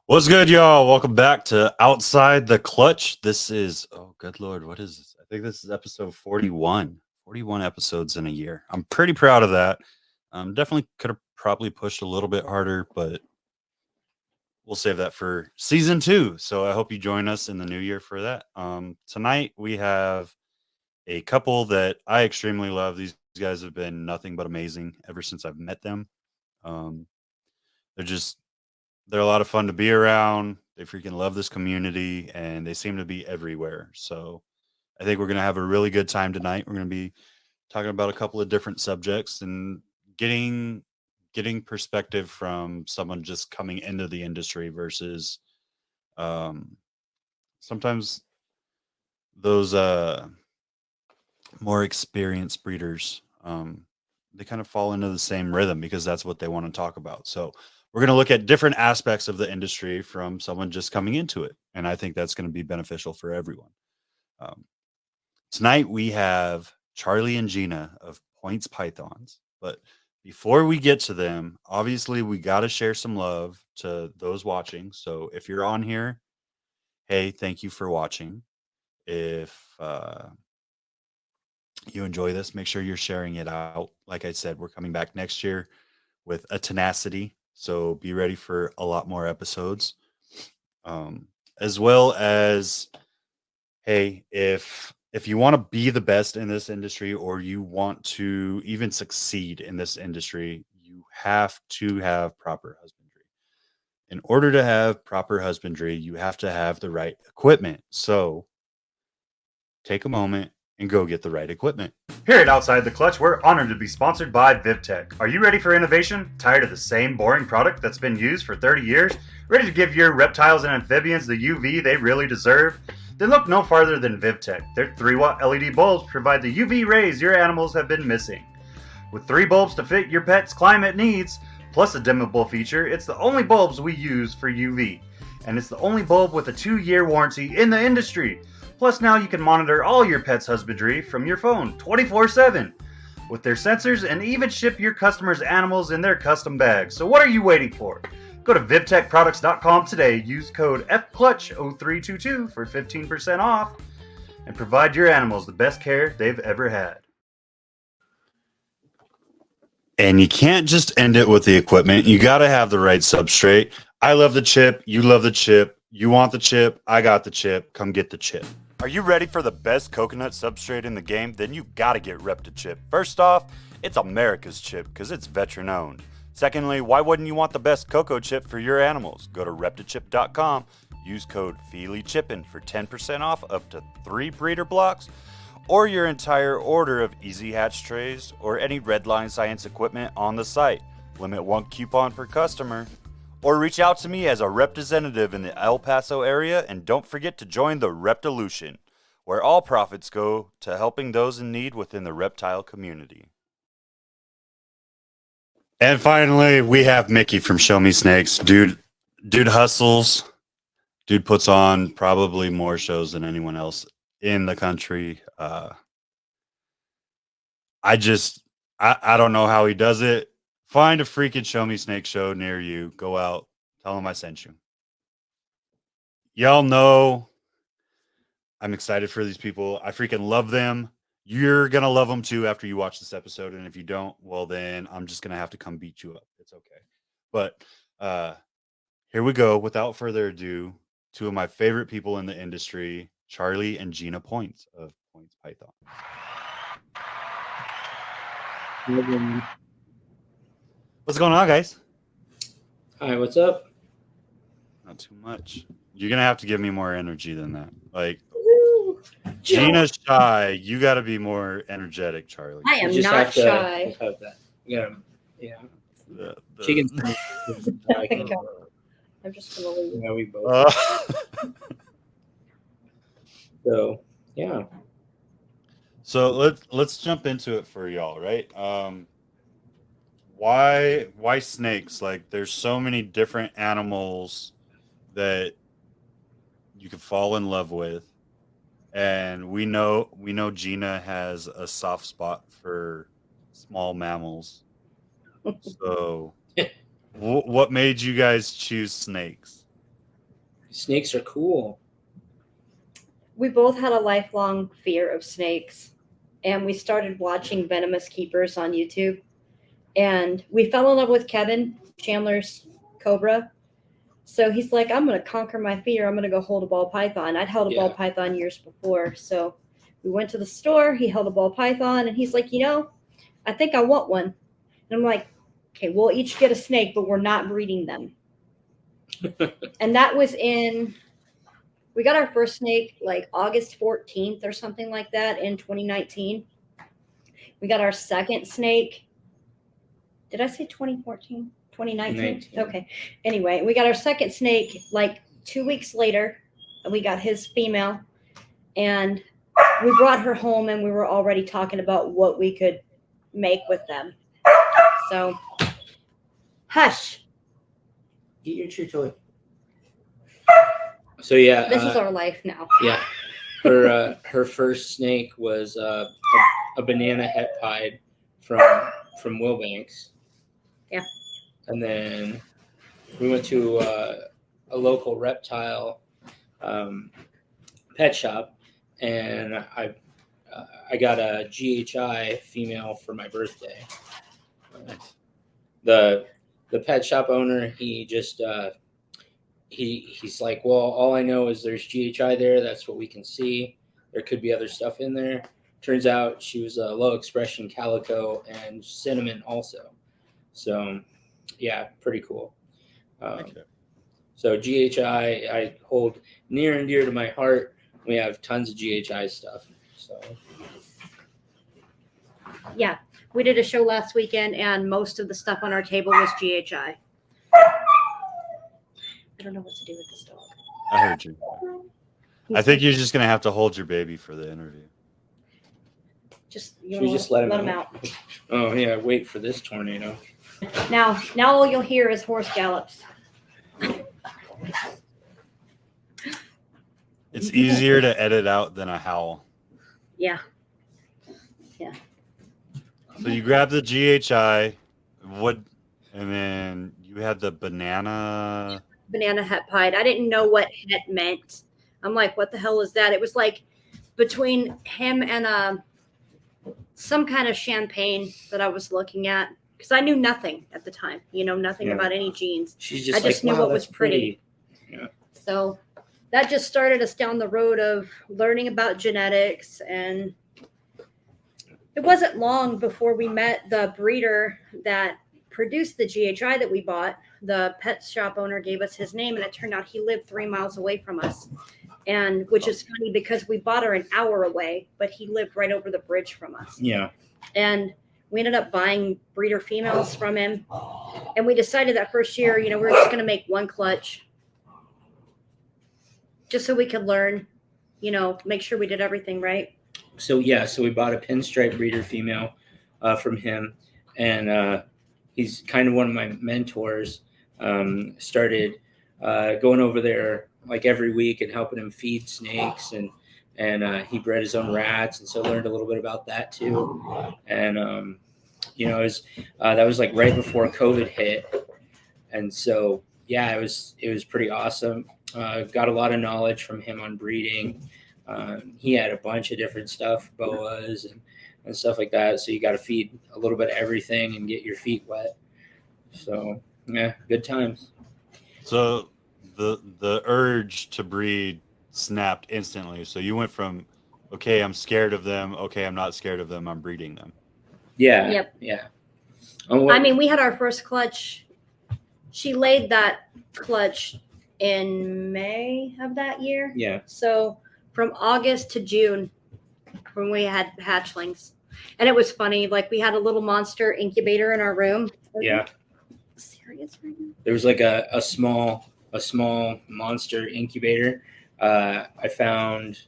What's good, y'all? Welcome back to Outside the Clutch. This is, oh, good Lord, what is this? I think this is episode 41. 41 episodes in a year. I'm pretty proud of that. Definitely could have probably pushed a little bit harder, but we'll save that for season 2. So I hope you join us in the new year for that. Tonight we have a couple that I extremely love. These guys have been nothing but amazing ever since I've met them. Um, they're just they're a lot of fun to be around. They freaking love this community and they seem to be everywhere. So I think we're going to have a really good time tonight. We're going to be talking about a couple of different subjects and getting perspective from someone just coming into the industry versus um, sometimes those more experienced breeders. They kind of fall into the same rhythm because that's what they want to talk about. So we're going to look at different aspects of the industry from someone just coming into it. And I think that's going to be beneficial for everyone. Um, Tonight we have Charlie and Gina of Points Pythons. But before we get to them, obviously we got to share some love to those watching. So if you're on here, hey, thank you for watching. If you enjoy this, make sure you're sharing it out. Like I said, we're coming back next year with a tenacity. So be ready for a lot more episodes. As well as, hey, if you want to be the best in this industry or you want to even succeed in this industry, you have to have proper husbandry. In order to have proper husbandry, you have to have the right equipment. So take a moment and go get the right equipment. Here at Outside the Clutch, we're honored to be sponsored by VivTech. Are you ready for innovation? Tired of the same boring product that's been used for 30 years? Ready to give your reptiles and amphibians the UV they really deserve? Then look no farther than VivTech. Their 3-watt LED bulbs provide the UV rays your animals have been missing. With 3 bulbs to fit your pet's climate needs, plus a dimmable feature, it's the only bulbs we use for UV. And it's the only bulb with a 2-year warranty in the industry. Plus now you can monitor all your pet's husbandry from your phone 24/7 with their sensors and even ship your customers' animals in their custom bags. So what are you waiting for? Go to vivtechproducts.com today, use code FCLUTCH0322 for 15% off, and provide your animals the best care they've ever had. And you can't just end it with the equipment. You got to have the right substrate. I love the chip. You love the chip. You want the chip. I got the chip. Come get the chip. Are you ready for the best coconut substrate in the game? Then you got to get REPTIchip. First off, it's America's chip because it's veteran owned. Secondly, why wouldn't you want the best cocoa chip for your animals? Go to reptichip.com, use code FealyChippin for 10% off up to 3 breeder blocks, or your entire order of Easy Hatch trays or any Redline Science equipment on the site. Limit 1 coupon per customer. Or reach out to me as a representative in the El Paso area, and don't forget to join the Reptilution, where all profits go to helping those in need within the reptile community. And finally, we have Mickey from Show Me Snakes. Dude hustles. Dude puts on probably more shows than anyone else in the country. I don't know how he does it. Find a freaking Show Me Snake show near you. Go out. Tell him I sent you. Y'all know I'm excited for these people. I freaking love them. You're going to love them too after you watch this episode. And if you don't, well, then I'm just going to have to come beat you up. It's okay. But here we go. Without further ado, 2 of my favorite people in the industry, Charlie and Gina Points of Points Python. What's going on, guys? Hi, what's up? Not too much. You're gonna have to give me more energy than that. Like, Gina's shy. You got to be more energetic, Charlie. I am not shy. Have that. Yeah. She can. I'm just gonna leave. Yeah, we both. So yeah. So let's jump into it for y'all, right? Why snakes? Like, there's so many different animals that you could fall in love with, and we know Gina has a soft spot for small mammals. So what made you guys choose snakes? snakes are cool. We both had a lifelong fear of snakes, and we started watching Venomous Keepers on YouTube. And we fell in love with Kevin Chandler's cobra. So he's like, I'm going to conquer my fear. I'm going to go hold a ball python. I'd held a ball python years before. So we went to the store. He held a ball python, and he's like, I think I want one. And I'm like, okay, we'll each get a snake, but we're not breeding them. And that was we got our first snake like August 14th or something like that in 2019. We got our second snake. Did I say 2014? 2019? Okay. Anyway, we got our second snake like 2 weeks later, and we got his female, and we brought her home, and we were already talking about what we could make with them. So, hush. Eat your chew toy. So yeah, this is our life now. Yeah, her first snake was a banana het pied from Wilbanks. Yeah. And then we went to a local reptile pet shop, and I got a GHI female for my birthday. The pet shop owner, he just he's like, well, all I know is there's GHI there. That's what we can see. There could be other stuff in there. Turns out she was a low expression calico and cinnamon also. So, yeah, pretty cool. So GHI, I hold near and dear to my heart. We have tons of GHI stuff. So, yeah, we did a show last weekend, and most of the stuff on our table was GHI. I don't know what to do with this dog. I heard you. I think you're just going to have to hold your baby for the interview. Just let him out. Oh, yeah, wait for this tornado. Now all you'll hear is horse gallops. It's easier to edit out than a howl. Yeah. So you grab the GHI, and then you had the banana het pied. I didn't know what het meant. I'm like, what the hell is that? It was like between him and some kind of champagne that I was looking at, because I knew nothing at the time. Nothing about any genes. I just knew what was pretty. Yeah. So that just started us down the road of learning about genetics, and it wasn't long before we met the breeder that produced the GHI that we bought. The pet shop owner gave us his name, and it turned out he lived 3 miles away from us. And which is funny because we bought her an hour away, but he lived right over the bridge from us. Yeah. And we ended up buying breeder females from him. And we decided that first year, we were just going to make one clutch just so we could learn, make sure we did everything right. So we bought a pinstripe breeder female from him, and he's kind of one of my mentors. Started going over there like every week and helping him feed snakes, and he bred his own rats, and so learned a little bit about that too. And that was like right before COVID hit, and so yeah, it was pretty awesome. Got a lot of knowledge from him on breeding. He had a bunch of different stuff, boas and stuff like that. So you got to feed a little bit of everything and get your feet wet. So yeah, good times. So the urge to breed snapped instantly. So you went from, okay, I'm scared of them. Okay, I'm not scared of them. I'm breeding them. Yeah. Yep. Yeah. We had our first clutch. She laid that clutch in May of that year. Yeah. So from August to June, when we had hatchlings, and it was funny. Like we had a little monster incubator in our room. Yeah. Serious right now? There was like a small monster incubator. I found.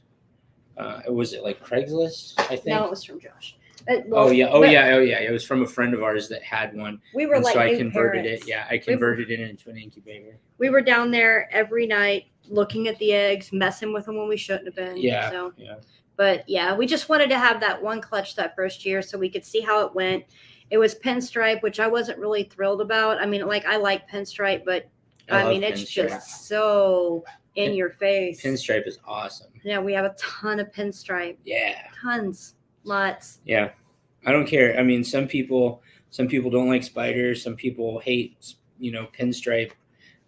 Was it like Craigslist? I think. No, it was from Josh. It was from a friend of ours that had one. We were so I converted parents. it. Yeah, I converted it into an incubator. We were down there every night looking at the eggs, messing with them when we shouldn't have been. Yeah. So, yeah. But yeah, we just wanted to have that one clutch that first year so we could see how it went. It was pinstripe, which I wasn't really thrilled about. I like pinstripe, but I love mean, it's pinstripe. just so in your face. Pinstripe is awesome. Yeah, we have a ton of pinstripe. Yeah. Tons. Lots. Yeah. I don't care. I mean, some people don't like spiders. Some people hate, pinstripe,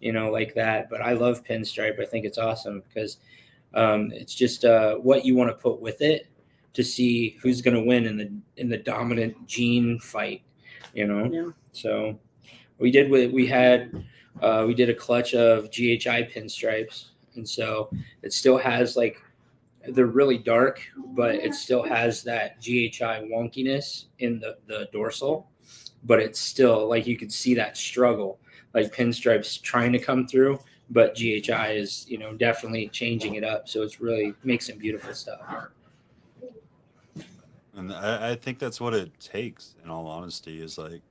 like that. But I love pinstripe. I think it's awesome because it's just what you want to put with it to see who's going to win in the dominant gene fight. Yeah. So we did we did a clutch of GHI pinstripes, and so it still has they're really dark, but it still has that GHI wonkiness in the dorsal, but it's still you can see that struggle, pinstripes trying to come through, but GHI is definitely changing it up, so it's really makes some beautiful stuff. And I think that's what it takes, in all honesty, is a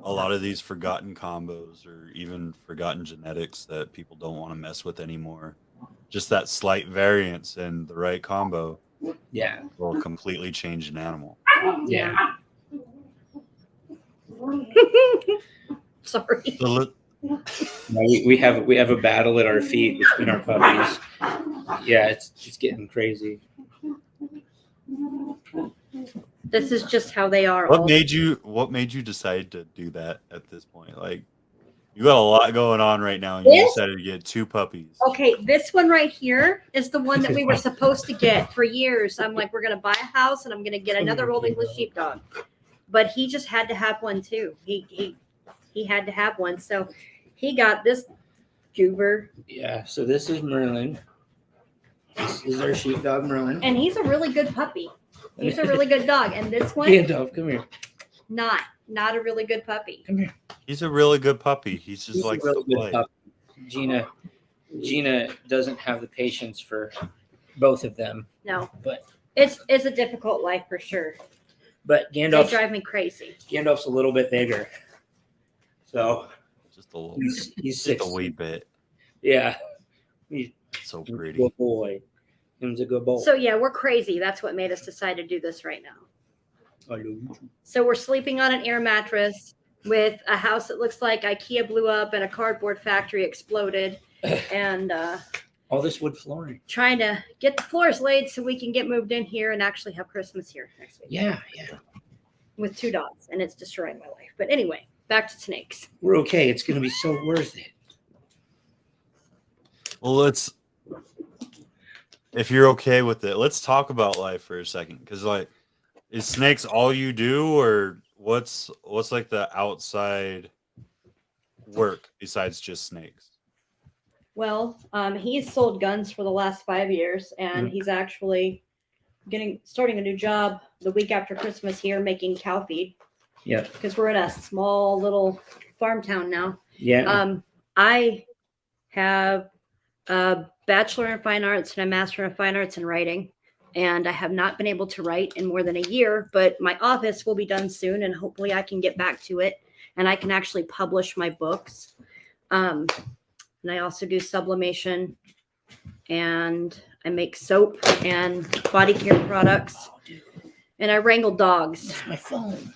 lot of these forgotten combos or even forgotten genetics that people don't want to mess with anymore. Just that slight variance in the right combo will completely change an animal. Yeah. Sorry. We have a battle at our feet between our puppies. Yeah, it's getting crazy. This is just how they are. What made you decide to do that at this point? You got a lot going on right now, and you decided to get 2 puppies. Okay, this one right here is the one that we were supposed to get for years. I'm like, we're gonna buy a house, and I'm gonna get another Old English Sheepdog. But he just had to have one too. He had to have one, so he got this goober. Yeah. So this is Merlin. This is our sheepdog Merlin, and he's a really good puppy. He's a really good dog. And this one, Gandalf, come here. Not a really good puppy. Come here. He's a really good puppy. He's just He's like a really to play. good puppy. Gina doesn't have the patience for both of them. No, but it's a difficult life for sure. But They Gandalf drive me crazy. Gandalf's a little bit bigger, so Just a little. he's Just 6. a wee bit. Yeah, he's So a pretty. good boy. Him's a good boy. So yeah, we're crazy. That's what made us decide to do this right now. So we're sleeping on an air mattress with a house that looks like IKEA blew up and a cardboard factory exploded, and all this wood flooring. trying to get the floors laid so we can get moved in here and actually have Christmas here next week. Yeah. With 2 dogs, and it's destroying my life. But anyway, back to snakes. We're okay. It's going to be so worth it. Well, if you're okay with it, let's talk about life for a second. Because is snakes all you do, or what's the outside work besides just snakes? Well, he's sold guns for the last 5 years, and he's actually starting a new job the week after Christmas here, making cow feed. Yeah. Because we're in a small little farm town now. Yeah. I have a bachelor in fine arts and a master in fine arts in writing, and I have not been able to write in more than a year, but my office will be done soon, and hopefully I can get back to it and I can actually publish my books. And I also do sublimation, and I make soap and body care products, and I wrangle dogs. That's my phone.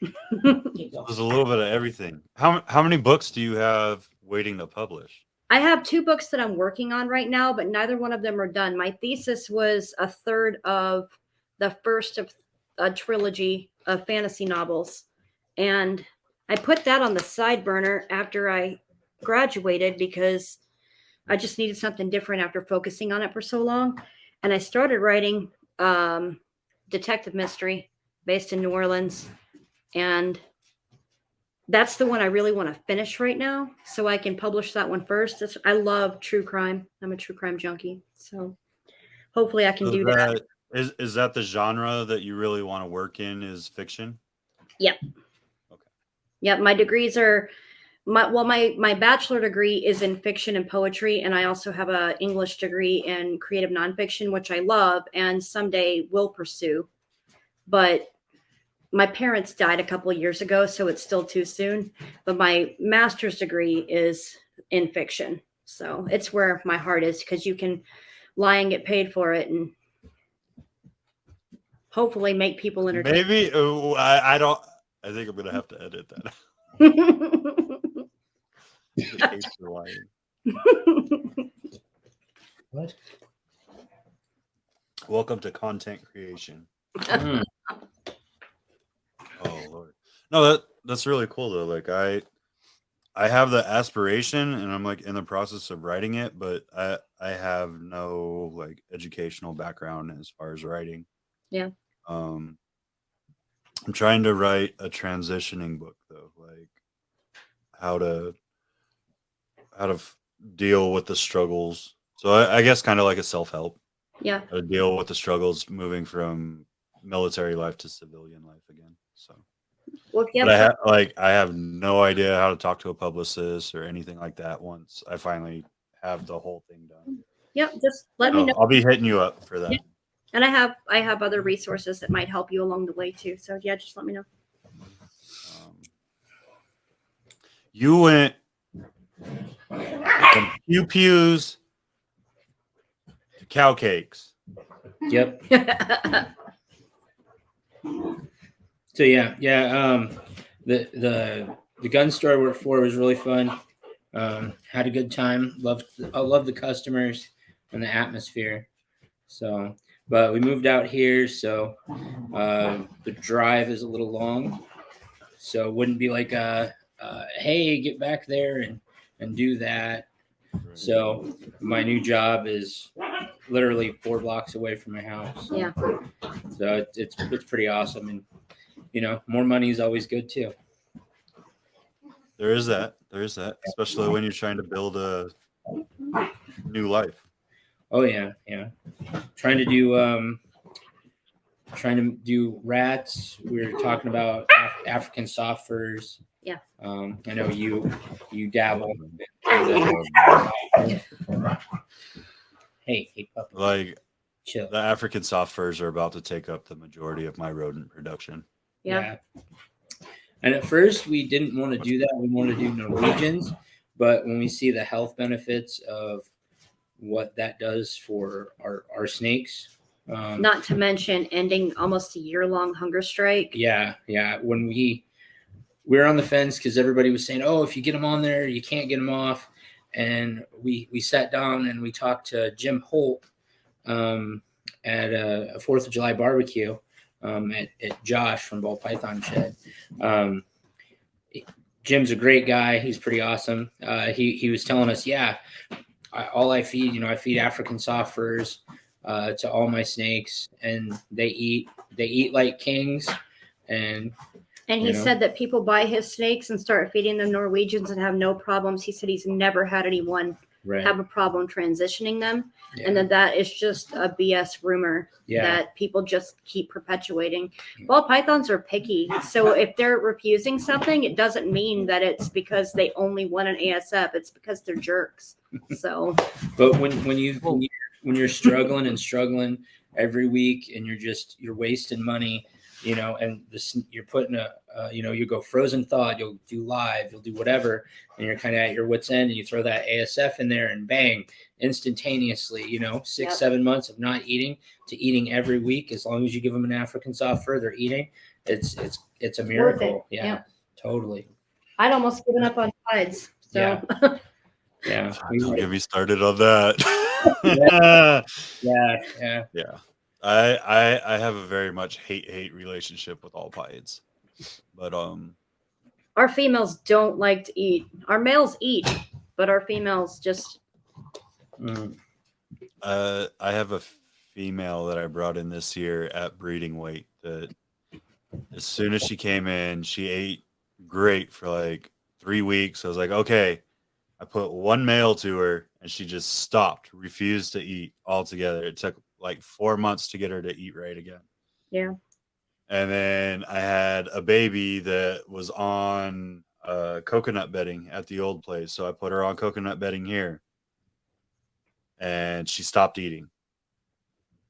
There's a little bit of everything. How many books do you have waiting to publish? I have 2 books that I'm working on right now, but neither one of them are done. My thesis was a third of the first of a trilogy of fantasy novels, and I put that on the side burner after I graduated because I just needed something different after focusing on it for so long. And I started writing detective mystery based in New Orleans, and that's the one I really want to finish right now so I can publish that one first. I love true crime. I'm a true crime junkie, so hopefully I can do that. Is that the genre that you really want to work in, is fiction? Yep. Okay. Yep, my degrees are my bachelor degree is in fiction and poetry, and I also have an English degree in creative nonfiction, which I love and someday will pursue. But my parents died a couple of years ago, so it's still too soon. But my master's degree is in fiction, so it's where my heart is, because you can lie and get paid for it, and hopefully make people entertained. Maybe I don't. I think I'm gonna have to edit that. The capes are lying. What? Welcome to content creation. Mm. Oh Lord. No, that's really cool though. Like I have the aspiration and I'm like in the process of writing it, but I have no like educational background as far as writing. Yeah. I'm trying to write a transitioning book though, like how to deal with the struggles. So I guess kind of like a self-help. Yeah. How to deal with the struggles moving from military life to civilian life again. So Well, but I have no idea how to talk to a publicist or anything like that once I finally have the whole thing done. Yep. Just let me So know. I'll be hitting you up for that. Yeah. And I have other resources that might help you along the way too. So yeah, just let me know. You went from pew pews to cow cakes. Yep. So yeah. The gun store I worked for was really fun. Had a good time. I love the customers and the atmosphere. So, but we moved out here, so the drive is a little long. So it wouldn't be like hey, get back there and do that. So my new job is literally 4 blocks away from my house. Yeah. So it's pretty awesome, and more money is always good too. There is that, especially when you're trying to build a new life. Oh yeah. Trying to do rats. We were talking about African soft furs. Yeah. I know you dabble. Hey, puppy. Like Chill. the African soft furs are about to take up the majority of my rodent production. Yeah. And at first we didn't want to do that. We wanted to do Norwegians, but when we see the health benefits of what that does for our snakes, Not to mention ending almost a year-long hunger strike. Yeah. When we were on the fence because everybody was saying, "Oh, if you get them on there, you can't get them off," and we sat down and we talked to Jim Holt at a 4th of July barbecue at Josh from Ball Python Shed. Jim's a great guy. He's pretty awesome. He was telling us, I feed, I feed African soft furs to all my snakes, and they eat like kings. And he said that people buy his snakes and start feeding them Norwegians and have no problems. He said he's never had anyone have a problem transitioning them, and that is just a BS rumor that people just keep perpetuating. Ball pythons are picky, so if they're refusing something, it doesn't mean that it's because they only want an ASF. It's because they're jerks. So, but when you're struggling every week, and you're wasting money, and you're putting you go frozen thawed, you'll do live, you'll do whatever, and you're kind of at your wit's end, and you throw that ASF in there, and bang, instantaneously, 6-7 months of not eating to eating every week. As long as you give them an African soft fur, they're eating. It's a miracle. Yeah, totally. I'd almost given up on tides. So. Yeah. Don't get me started on that. Yeah. I have a very much hate relationship with all pythons, but our females don't like to eat. Our males eat, but our females just. I have a female that I brought in this year at breeding weight that as soon as she came in, she ate great for like 3 weeks. I was like, okay. I put one male to her and she just stopped, refused to eat altogether. It took like 4 months to get her to eat right again. Yeah. And then I had a baby that was on coconut bedding at the old place. So I put her on coconut bedding here and she stopped eating.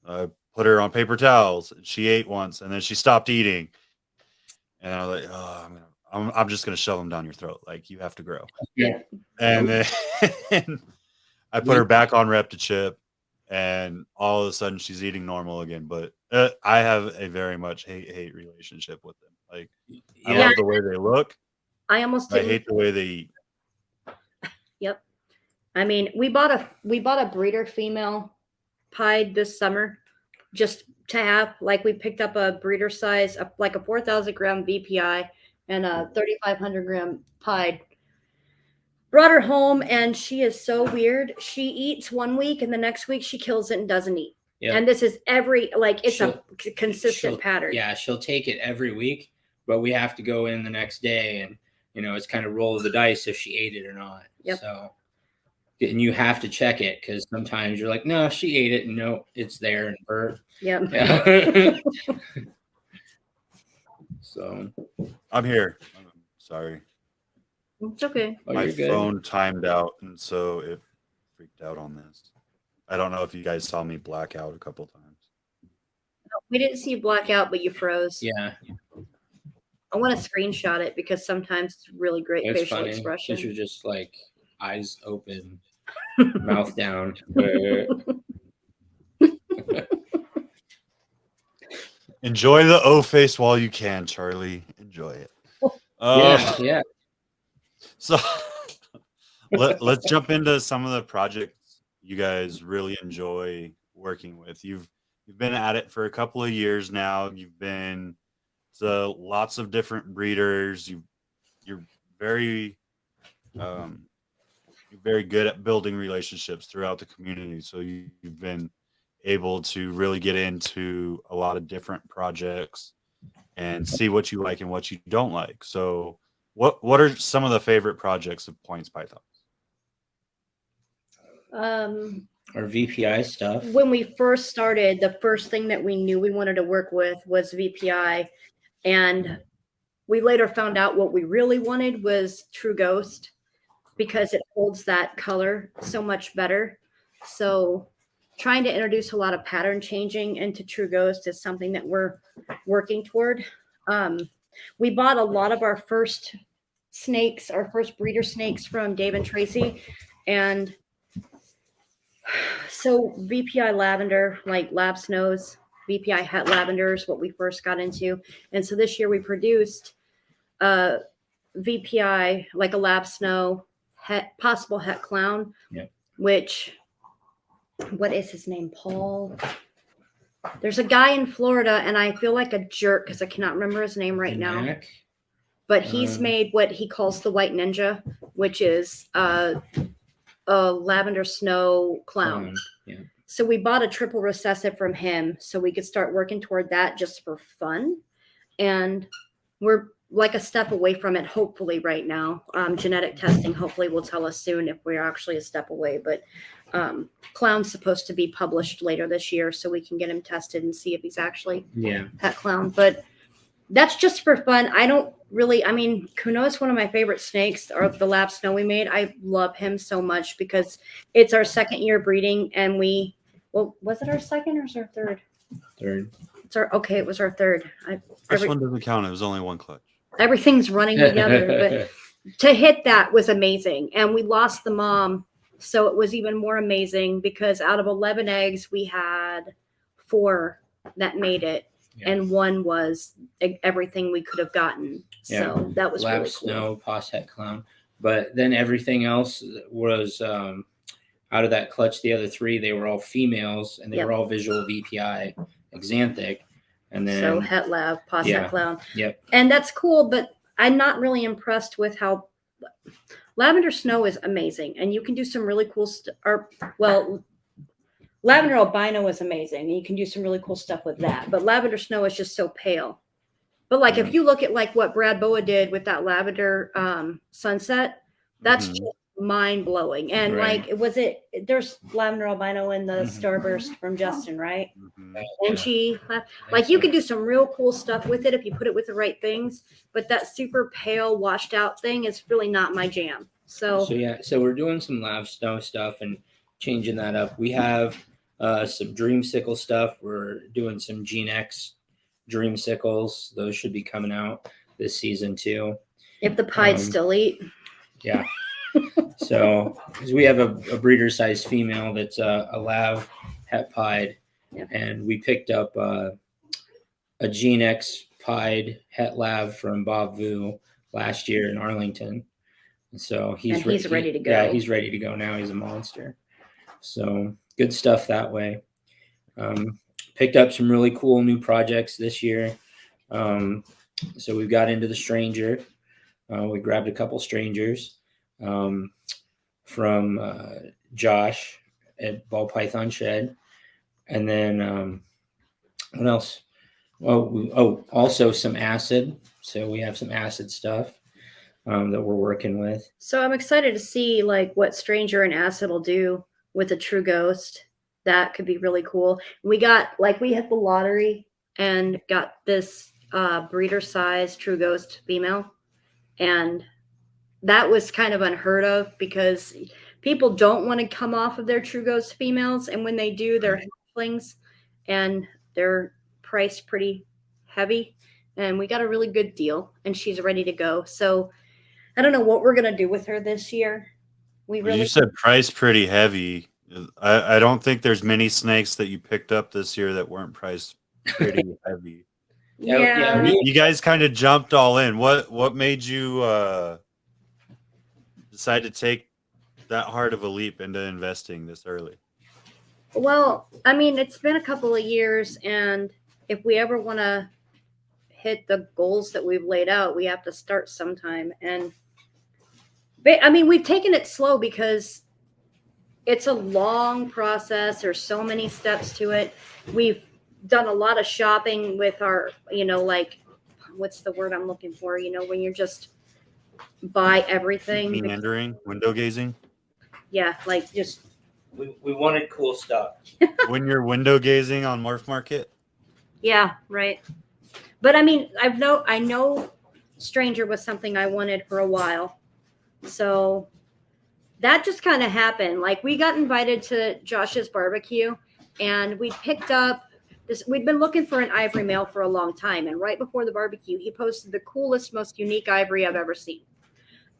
I put her on paper towels. She ate once and then she stopped eating. And I was like, oh, I'm just going to shove them down your throat. Like, you have to grow. Yeah. And then I put her back on REPTIchip, and all of a sudden she's eating normal again. But I have a very much hate relationship with them. Like, I love the way they look. I almost I hate the way they eat. I mean, we bought a breeder female pied this summer just to have. Like, we picked up a breeder size, like a 4,000 gram VPI and a 3,500 gram pied. Brought her home, and she is so weird. She eats one week, and the next week she kills it and doesn't eat. Yeah. And this is it's a consistent she'll- pattern. Yeah, she'll take it every week, but we have to go in the next day, and it's kind of roll of the dice if she ate it or not. Yep. So, and you have to check it because sometimes you're like, no, she ate it, and no, it's there and burnt. Yep. Yeah. So I'm here. Sorry. It's okay. oh, My you're good. phone timed out, and so it freaked out on this. I don't know if you guys saw me black out a couple times. We didn't see you black out, but you froze. Yeah, I want to screenshot it because sometimes it's really great it's facial funny. expression. You're just like eyes open, mouth down. Enjoy the O face while you can, Charlie. Enjoy it. Yeah. So let's jump into some of the projects you guys really enjoy working with. You've been at it for a couple of years now. You've been to lots of different breeders. You're very good at building relationships throughout the community. So you've been able to really get into a lot of different projects and see what you like and what you don't like. So what are some of the favorite projects of Points Pythons? Or VPI stuff. When we first started, the first thing that we knew we wanted to work with was VPI. And we later found out what we really wanted was True Ghost because it holds that color so much better. So trying to introduce a lot of pattern changing into True Ghost is something that we're working toward. We bought a lot of our first snakes, our first breeder snakes from Dave and Tracy. And so VPI lavender, like lab snows, VPI het lavender is what we first got into. And so this year we produced VPI, like a lab snow, possible het clown, which, what is his name? Paul. There's a guy in Florida, and I feel like a jerk because I cannot remember his name right now. But he's made what he calls the White Ninja, which is a lavender snow clown. Yeah. So we bought a triple recessive from him so we could start working toward that just for fun. And we're like a step away from it, hopefully, right now. Genetic testing hopefully will tell us soon if we're actually a step away. But Clown's supposed to be published later this year so we can get him tested and see if he's actually that clown. But that's just for fun. I don't really, I mean, Kuno is one of my favorite snakes, or the lab snow we made. I love him so much because it's our second year breeding, and was it our second or was it our third? Third. Okay, it was our third. First one doesn't count. It was only one clutch. Everything's running together, but to hit that was amazing. And we lost the mom, so it was even more amazing because out of 11 eggs, we had 4 that made it. Yeah. And 1 was everything we could have gotten. Yeah. So that was lab really cool. Snow, Posset Clown. But then everything else was out of that clutch. The other 3, they were all females, and they were all visual VPI Xanthic. And then so Het Lab, Posset Clown. Yep. And that's cool, but I'm not really impressed with how Lavender Snow is amazing. And you can do some really cool Lavender Albino is amazing, and you can do some really cool stuff with that. But Lavender Snow is just so pale. But like if you look at like what Brad Boa did with that Lavender Sunset, that's just mind-blowing. And like there's Lavender Albino in the Starburst from Justin, right? And she like you can do some real cool stuff with it if you put it with the right things. But that super pale washed out thing is really not my jam. So we're doing some Lav Snow stuff and changing that up. We have some Dreamsicle stuff. We're doing some Gene X Dreamsicles. Those should be coming out this season too. If the pied still eat. Yeah. So we have a breeder size female that's a Lav het pied, and we picked up a Gene X pied het Lav from Bob Vu last year in Arlington. So And he's ready to go. Yeah, he's ready to go now. He's a monster. So good stuff that way. Picked up some really cool new projects this year. So we've got into the Stranger. We grabbed a couple Strangers from Josh at Ball Python Shed. And then what else? Also some acid. So we have some acid stuff that we're working with. So I'm excited to see like what Stranger and Acid will do with a True Ghost. That could be really cool. We hit the lottery and got this breeder size True Ghost female, and that was kind of unheard of because people don't want to come off of their True Ghost females, and when they do, they're hatchlings, and they're priced pretty heavy. And we got a really good deal, and she's ready to go. So I don't know what we're gonna do with her this year. You said price pretty heavy. I don't think there's many snakes that you picked up this year that weren't priced pretty heavy. Yeah. You guys kind of jumped all in. What made you decide to take that hard of a leap into investing this early? Well, I mean, it's been a couple of years, and if we ever want to hit the goals that we've laid out, we have to start sometime. And I mean, we've taken it slow because it's a long process. There's so many steps to it. We've done a lot of shopping with our, like, what's the word I'm looking for? When you're just buy everything. Meandering, window gazing. Yeah, like just. We wanted cool stuff. When you're window gazing on MORPHMARKET. Yeah, right. But I mean, I know Stranger was something I wanted for a while. So that just kind of happened. Like we got invited to Josh's barbecue and we picked up this. We'd been looking for an ivory male for a long time. And right before the barbecue, he posted the coolest, most unique ivory I've ever seen.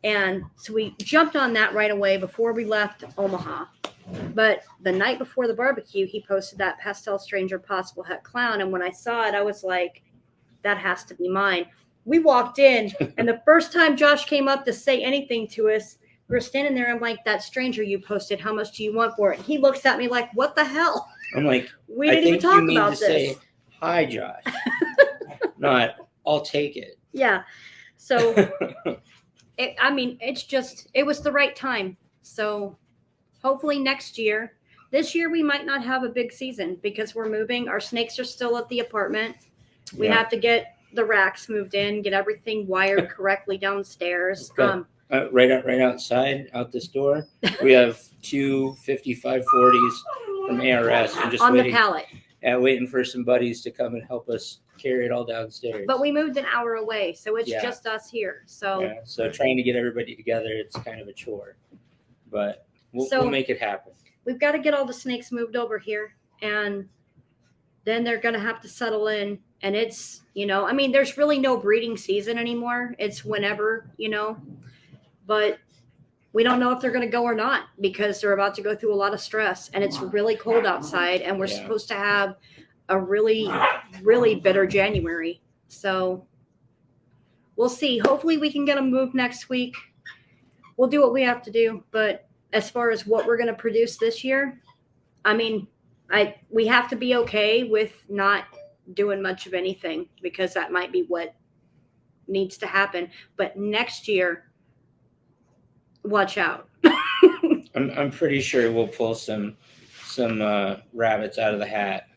And so we jumped on that right away before we left Omaha. But the night before the barbecue, he posted that Pastel Stranger Possible Het Clown. And when I saw it, I was like, that has to be mine. We walked in, and the first time Josh came up to say anything to us, we were standing there. I'm like, that Stranger you posted, how much do you want for it? And he looks at me like, what the hell? I'm like, we didn't even talk about this. Say, hi, Josh. Not, I'll take it. Yeah. So, it was the right time. So hopefully next year. This year we might not have a big season because we're moving. Our snakes are still at the apartment. We have to get the racks moved in, get everything wired correctly downstairs. Right outside, out this door, we have two 5540s from ARS. And just on waiting, the pallet. Yeah, waiting for some buddies to come and help us carry it all downstairs. But we moved an hour away, so it's just us here. So so trying to get everybody together, it's kind of a chore. But we'll make it happen. We've got to get all the snakes moved over here, and then they're going to have to settle in. And it's, there's really no breeding season anymore. It's whenever, but we don't know if they're going to go or not because they're about to go through a lot of stress and it's really cold outside and we're supposed to have a really, really bitter January. So we'll see. Hopefully we can get them moved next week. We'll do what we have to do. But as far as what we're going to produce this year, we have to be okay with not doing much of anything because that might be what needs to happen. But next year, watch out. I'm pretty sure we'll pull some rabbits out of the hat.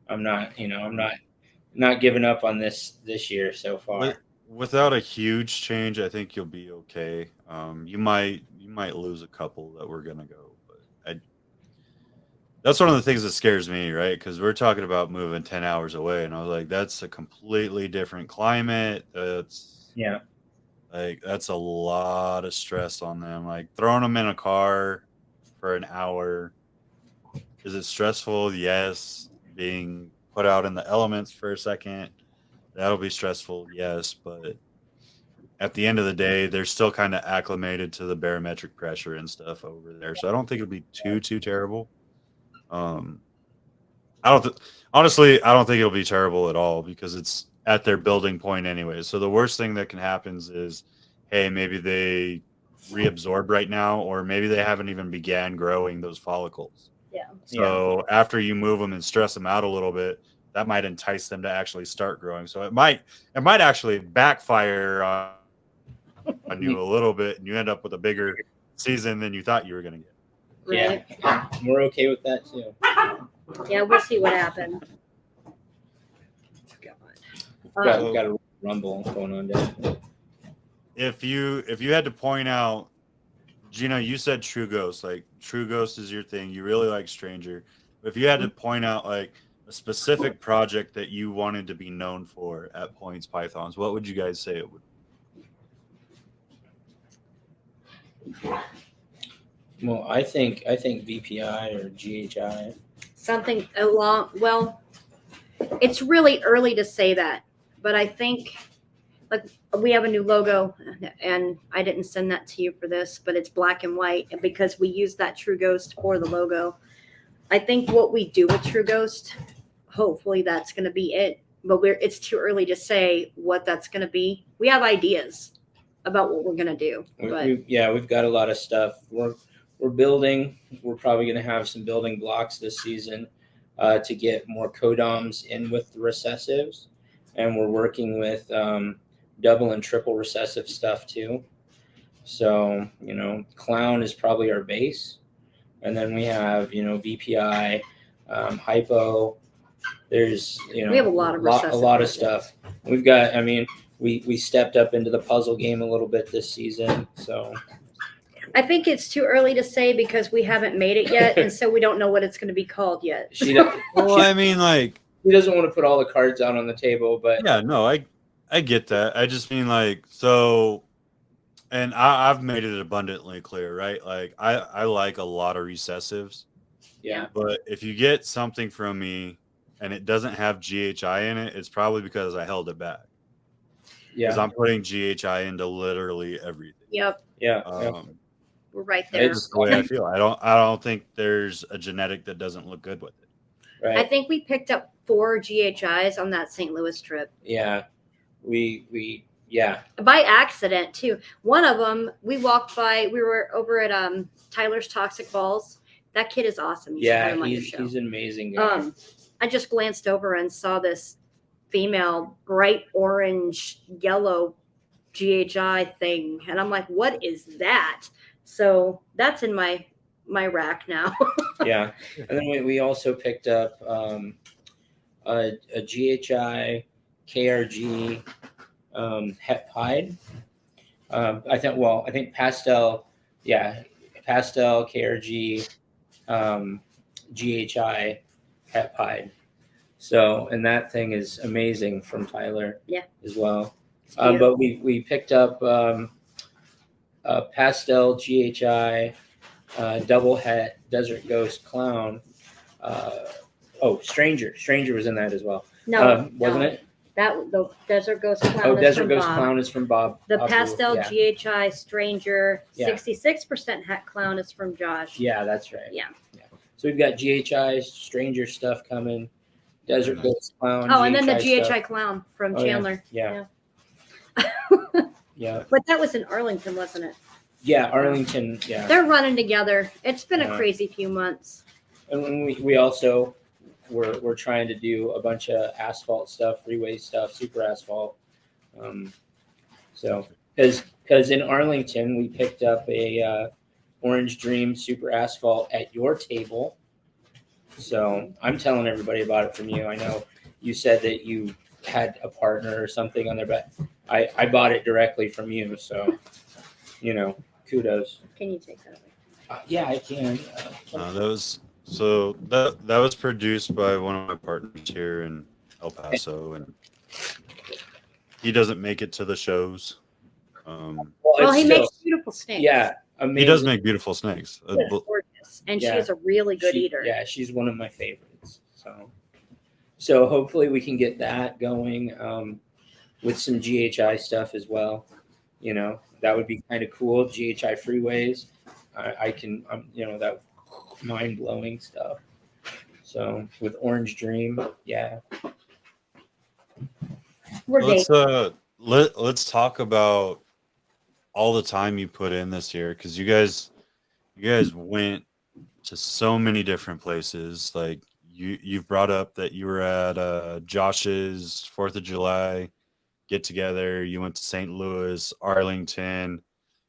I'm not giving up on this year so far. Without a huge change, I think you'll be okay. You might lose a couple that we're gonna go, but that's one of the things that scares me, right? Because we're talking about moving 10 hours away, and I was like, that's a completely different climate. That's a lot of stress on them. Like throwing them in a car for an hour. Is it stressful? Yes. Being put out in the elements for a second, that'll be stressful. Yes. But at the end of the day, they're still kind of acclimated to the barometric pressure and stuff over there. So I don't think it'll be too terrible. Honestly, I don't think it'll be terrible at all because it's at their building point anyway. So the worst thing that can happen is, hey, maybe they reabsorb right now, or maybe they haven't even began growing those follicles. Yeah. So after you move them and stress them out a little bit, that might entice them to actually start growing. So it might actually backfire on you a little bit, and you end up with a bigger season than you thought you were going to get. Right. Yeah, we're okay with that too. Yeah, we'll see what happens. Got a rumble going on there. If you had to point out, Gina, you said True Ghost. Like, True Ghost is your thing. You really like Stranger. If you had to point out like a specific project that you wanted to be known for at Points Pythons, what would you guys say it would be? Well, I think VPI or GHI. Something along. Well, it's really early to say that, but I think like we have a new logo, and I didn't send that to you for this, but it's black and white, and because we use that True Ghost for the logo. I think what we do with True Ghost, hopefully that's going to be it. But it's too early to say what that's going to be. We have ideas about what we're going to do. We've got a lot of stuff. We're building. We're probably going to have some building blocks this season to get more codoms in with the recessives, and we're working with double and triple recessive stuff too. So clown is probably our base. And then we have, VPI, hypo. There's, we have a lot of stuff. We've got, we stepped up into the puzzle game a little bit this season. So I think it's too early to say because we haven't made it yet. And so we don't know what it's going to be called yet. Well, I mean, like, he doesn't want to put all the cards out on the table, but yeah, no, I get that. I just mean like, so. And I've made it abundantly clear, right? Like I like a lot of recessives. Yeah. But if you get something from me and it doesn't have GHI in it, it's probably because I held it back. Yeah. Because I'm putting GHI into literally everything. Yep. Yeah. We're right there. It's just the way I feel. I don't think there's a genetic that doesn't look good with it. Right. I think we picked up 4 GHIs on that St. Louis trip. Yeah. We by accident too. One of them we walked by. We were over at Tyler's Toxic Balls. That kid is awesome. He's an amazing guy. I just glanced over and saw this female bright orange yellow GHI thing, and I'm like, what is that? So that's in my rack now. Yeah. And then we also picked up a GHI KRG het pied. I think pastel KRG GHI het pied. So, and that thing is amazing from Tyler. Yeah. As well. But we picked up pastel GHI double het desert ghost clown. Stranger was in that as well. No, wasn't it? The Desert Ghost Clown. Oh, Desert Ghost Clown is from Bob. The pastel GHI Stranger 66% het clown is from Josh. Yeah, that's right. Yeah. So we've got GHI Stranger stuff coming. Desert Ghost Clown. Oh, and then the GHI stuff. Clown from Chandler. Yeah. Yeah. But that was in Arlington, wasn't it? Yeah, Arlington. Yeah. They're running together. It's been a crazy few months. And when we also we're trying to do a bunch of asphalt stuff, freeway stuff, super asphalt. So because in Arlington we picked up a Orange Dream super asphalt at your table. So I'm telling everybody about it from you. I know you said that you had a partner or something on there, but I bought it directly from you. So kudos. Can you take that away? Yeah, I can. That was produced by one of my partners here in El Paso, and he doesn't make it to the shows. Well, he makes beautiful snakes. Yeah, amazing. He does make beautiful snakes. Gorgeous, and she's a really good eater. Yeah, she's one of my favorites. So hopefully we can get that going with some GHI stuff as well. That would be kind of cool. GHI freeways. That mind-blowing stuff. So with Orange Dream, yeah. Let's talk about all the time you put in this year, because you guys went to so many different places. Like you've brought up that you were at Josh's 4th of July get together. You went to St. Louis, Arlington.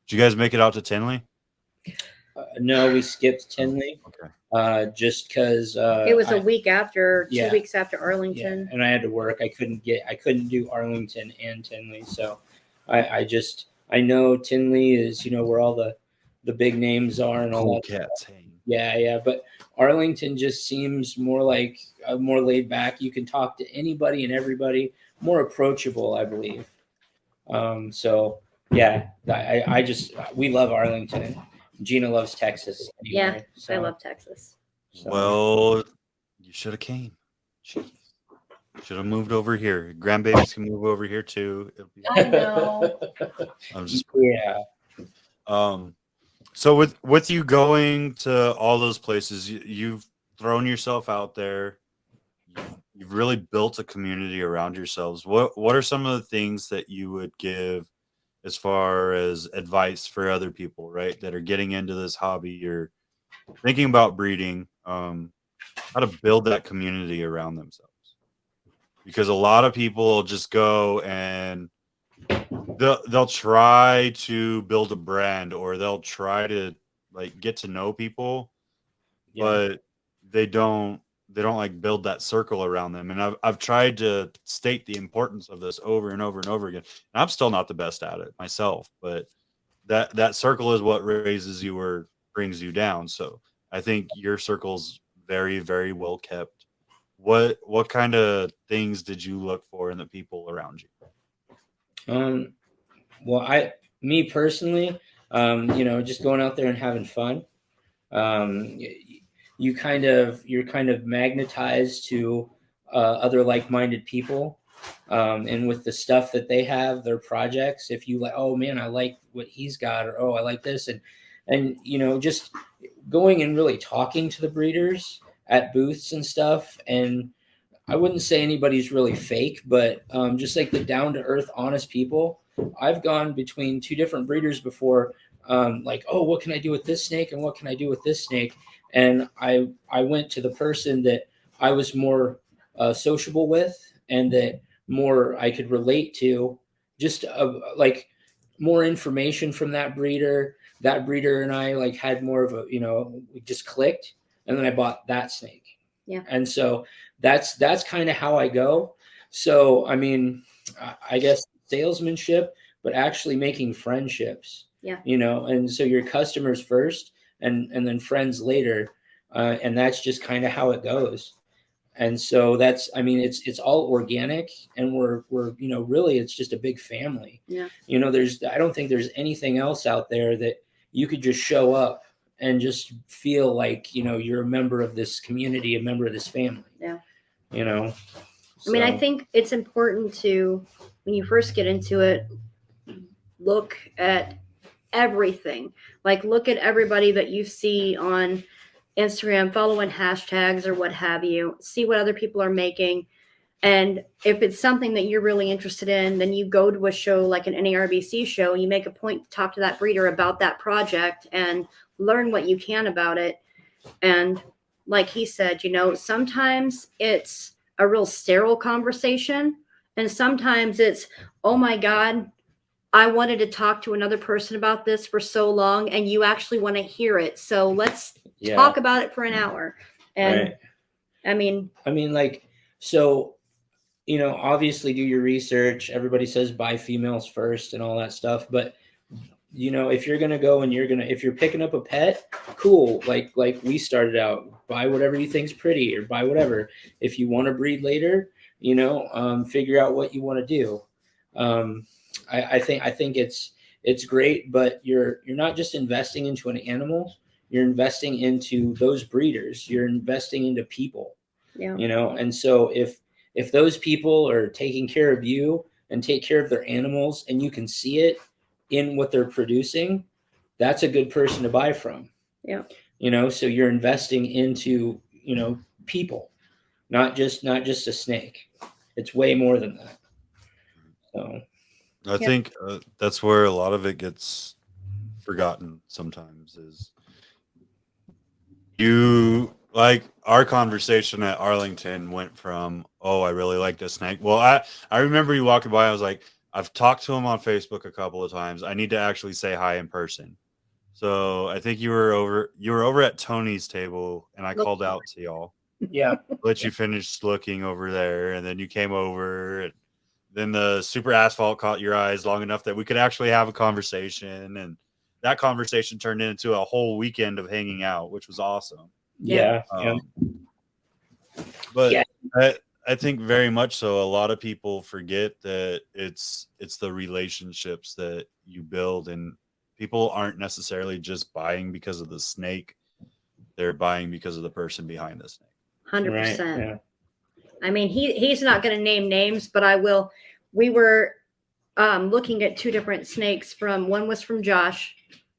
Did you guys make it out to Tinley? No, we skipped Tinley. Okay. Just because It was a week after, yeah. 2 weeks after yeah, Arlington. and I had to work. I couldn't do Arlington and Tinley, so I know Tinley is where all the big names are and all Cool that. cats hang. Yeah, but Arlington just seems more like more laid back. You can talk to anybody and everybody, more approachable, I believe. So yeah, we love Arlington. Gina loves Texas. Anyway, Yeah, so, I love Texas. so. Well, you should have came. Should have moved over here. Grandbabies can move over here too. It'll be. I know. I'm just. Yeah. So with you going to all those places, you've thrown yourself out there. You've really built a community around yourselves. What are some of the things that you would give as far as advice for other people, right, that are getting into this hobby or thinking about breeding? How to build that community around themselves, because a lot of people just go and they'll try to build a brand, or they'll try to like get to know people, Yeah. but they don't like build that circle around them. And I've tried to state the importance of this over and over and over again, and I'm still not the best at it myself, but that circle is what raises you or brings you down. So I think your circle's very, very well kept. What kind of things did you look for in the people around you? Well, me personally, just going out there and having fun. You're kind of magnetized to other like-minded people, and with the stuff that they have, their projects. If you like, oh man, I like what he's got, or oh, I like this, and just going and really talking to the breeders at booths and stuff. And I wouldn't say anybody's really fake, but just like the down-to-earth, honest people. I've gone between 2 different breeders before, like, oh, what can I do with this snake, and what can I do with this snake? And I went to the person that I was more sociable with, and that more I could relate to, just like more information from that breeder. That breeder and I like had more of a, we just clicked, and then I bought that snake. Yeah. And so that's kind of how I go. So I mean, I guess salesmanship, but actually making friendships. Yeah. And so your customers first, and then friends later, and that's just kind of how it goes. And so it's all organic, and we're really it's just a big family. Yeah. I don't think there's anything else out there that you could just show up and just feel like you're a member of this community, a member of this family. Yeah. So. I mean, I think it's important to, when you first get into it, look at everything. Like, look at everybody that you see on Instagram, following hashtags or what have you, see what other people are making. And if it's something that you're really interested in, then you go to a show like an NARBC show, and you make a point to talk to that breeder about that project and learn what you can about it. And like he said, sometimes it's a real sterile conversation, and sometimes it's, oh my God, I wanted to talk to another person about this for so long, and you actually want to hear it. So let's talk about it for an hour. And right. I mean, like, so, obviously do your research. Everybody says buy females first and all that stuff. But, if you're going to go and if you're picking up a pet, cool. Like we started out, buy whatever you think's pretty, or buy whatever. If you want to breed later, figure out what you want to do. I think it's great, but you're not just investing into an animal. You're investing into those breeders. You're investing into people. Yeah. And so if those people are taking care of you and take care of their animals, and you can see it in what they're producing, that's a good person to buy from. Yeah. So you're investing into people, not just a snake. It's way more than that. So. I think that's where a lot of it gets forgotten sometimes is you like our conversation at Arlington went from, oh, I really like this snake. Well, I remember you walking by. I was like, I've talked to him on Facebook a couple of times. I need to actually say hi in person. So I think you were over at Tony's table, and I called out to y'all. Yeah. Let you finish looking over there, and then you came over. And then the super asphalt caught your eyes long enough that we could actually have a conversation, and that conversation turned into a whole weekend of hanging out, which was awesome. Yeah. But Yeah. I think very much so. A lot of people forget that it's the relationships that you build, and people aren't necessarily just buying because of the snake; they're buying because of the person behind the snake. 100%. Yeah. I mean, he's not going to name names, but I will. We were looking at two different snakes. One was from Josh,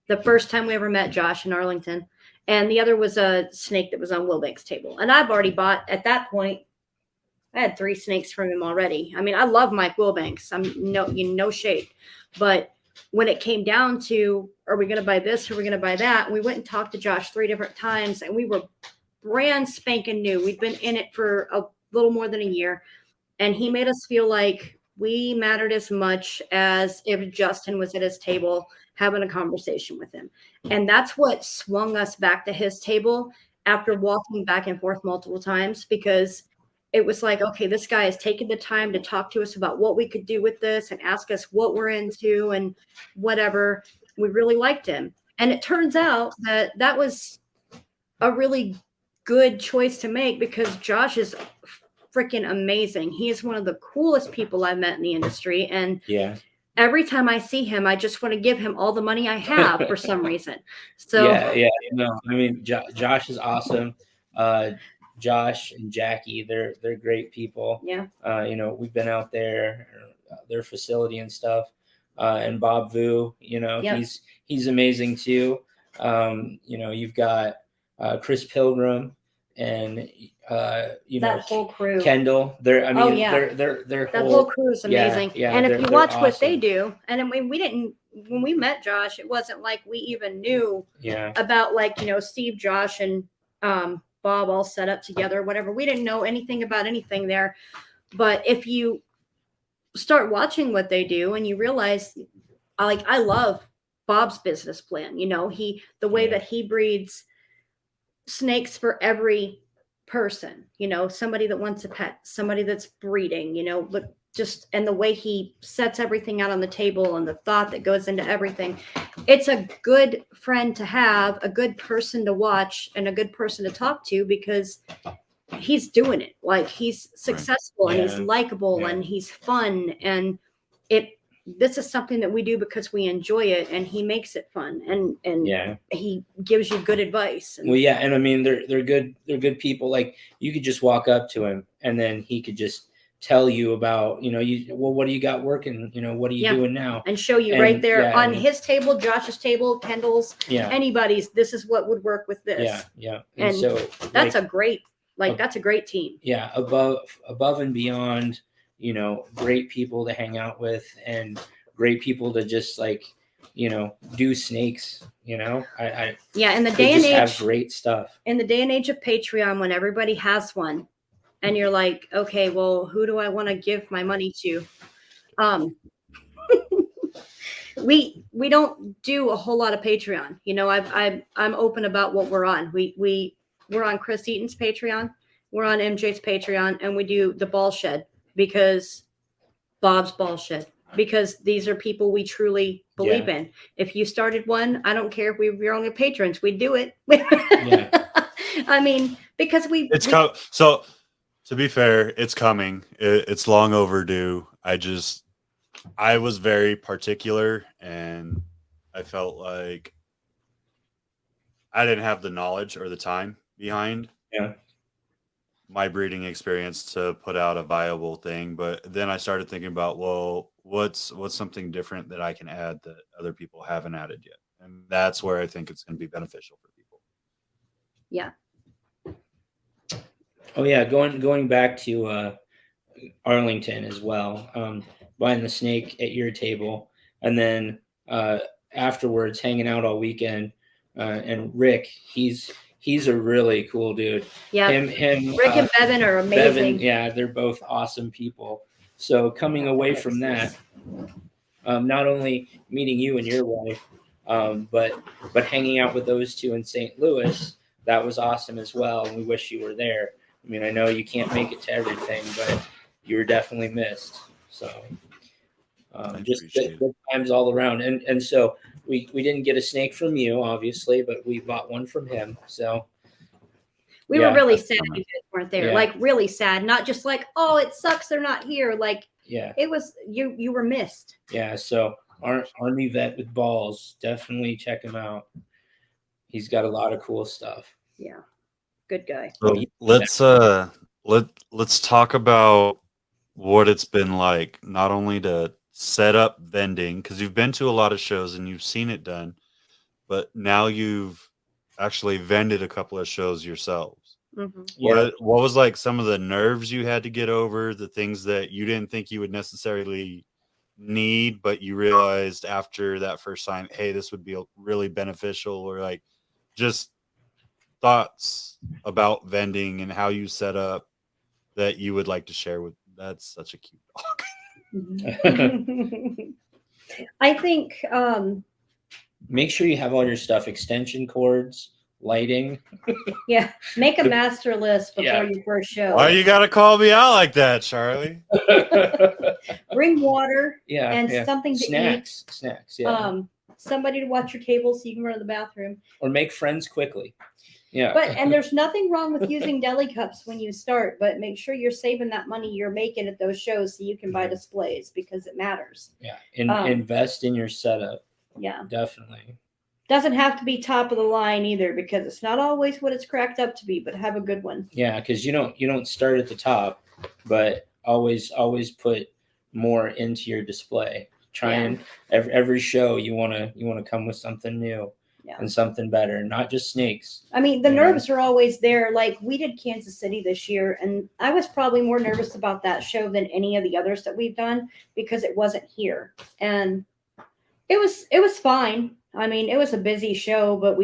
the first time we ever met Josh in Arlington, and the other was a snake that was on Wilbank's table. And I've already bought at that point. I had 3 snakes from him already. I mean, I love Mike Wilbanks. I'm no shade, but when it came down to, are we going to buy this? Or are we going to buy that? We went and talked to Josh 3 different times, and we were brand spanking new. We'd been in it for a little more than a year, and he made us feel like we mattered as much as if Justin was at his table having a conversation with him. And that's what swung us back to his table after walking back and forth multiple times, because it was like, okay, this guy has taken the time to talk to us about what we could do with this and ask us what we're into and whatever. We really liked him. And it turns out that that was a really good choice to make, because Josh is freaking amazing. He is one of the coolest people I've met in the industry. And Yeah. every time I see him, I just want to give him all the money I have for some reason. So Yeah. No, I mean, Josh is awesome. Josh and Jackie, they're great people. yeah, We've been out there, their facility and stuff. And Bob Vu, Yep. he's amazing too. You've got Chris Pilgrim and that whole crew. Kendall. Their that whole whole crew is amazing. Yeah, and if you they're watch what awesome. they do, and I mean, we didn't, when we met Josh, it wasn't like we even knew about, like, Steve, Josh, and Bob all set up together, whatever. We didn't know anything about anything there. But if you start watching what they do and you realize, I love Bob's business plan. The way that he breeds snakes for every person, somebody that wants a pet, somebody that's breeding, and the way he sets everything out on the table and the thought that goes into everything. It's a good friend to have, a good person to watch, and a good person to talk to, because he's doing it. Like, he's successful and he's likable and he's fun, and this is something that we do because we enjoy it, and he makes it fun, and he gives you good advice. And I mean, they're good people. Like, you could just walk up to him and then he could just tell you about, what do you got working? What are you doing now? And show you right there on his table, Josh's table, Kendall's, anybody's, this is what would work with this. Yeah. And so that's a great, that's a great team. Yeah. Above and beyond, great people to hang out with and great people to just do snakes, in the day and age, have great stuff. In the day and age of Patreon, when everybody has one, and you're like, okay, well, who do I want to give my money to? We don't do a whole lot of Patreon. I'm open about what we're on. We're on Chris Eaton's Patreon, we're on MJ's Patreon, and we do the Ball Shed, because Bob's Ball Shed, because these are people we truly believe in. If you started one, I don't care if we were only patrons, we'd do it. I mean, because so to be fair, it's coming. It's long overdue. I was very particular, and I felt like I didn't have the knowledge or the time behind my breeding experience to put out a viable thing. But then I started thinking about, well, what's something different that I can add that other people haven't added yet? And that's where I think it's going to be beneficial for people. Yeah. Oh yeah, going back to Arlington as well. buying the snake at your table, and then afterwards hanging out all weekend. And Rick, he's a really cool dude. Yeah. Him, Rick and Bevan are amazing. Bevan, yeah, they're both awesome people. So coming away from that, not only meeting you and your wife, but hanging out with those two in St. Louis, that was awesome as well. And we wish you were there. I mean, I know you can't make it to everything, but you were definitely missed. So just good times all around. And so we didn't get a snake from you, obviously, but we bought one from him. So we were really sad you guys weren't there. Yeah. Like really sad. Not just like, oh, it sucks they're not here. Like yeah, it was you were missed. Yeah. So Army Vet with Balls, definitely check him out. He's got a lot of cool stuff. Yeah. Good guy. So let's talk about what it's been like, not only to set up vending, because you've been to a lot of shows and you've seen it done, but now you've actually vended a couple of shows yourselves. Mm-hmm. Yeah. What was like some of the nerves you had to get over, the things that you didn't think you would necessarily need, but you realized after that first time, hey, this would be really beneficial, or like just thoughts about vending and how you set up that you would like to share with? That's such a cute dog. I think make sure you have all your stuff, extension cords, lighting. Yeah, make a master list before Yeah. your first show. Why you gotta call me out like that, Charlie? Bring water Yeah, and yeah. something to Snacks, yeah. eat. Somebody to watch your table so you can run to the bathroom. Or make friends quickly. Yeah. And there's nothing wrong with using deli cups when you start, but make sure you're saving that money you're making at those shows so you can buy displays, because it matters. Yeah. Invest in your setup. Yeah. Definitely. Doesn't have to be top of the line either, because it's not always what it's cracked up to be, but have a good one. Yeah, because you don't start at the top, but always put more into your display. Try and every show you wanna come with something new. Yeah. And something better, not just snakes. I mean, the nerves are always there. Like we did Kansas City this year, and I was probably more nervous about that show than any of the others that we've done because it wasn't here. And it was fine. I mean, it was a busy show, but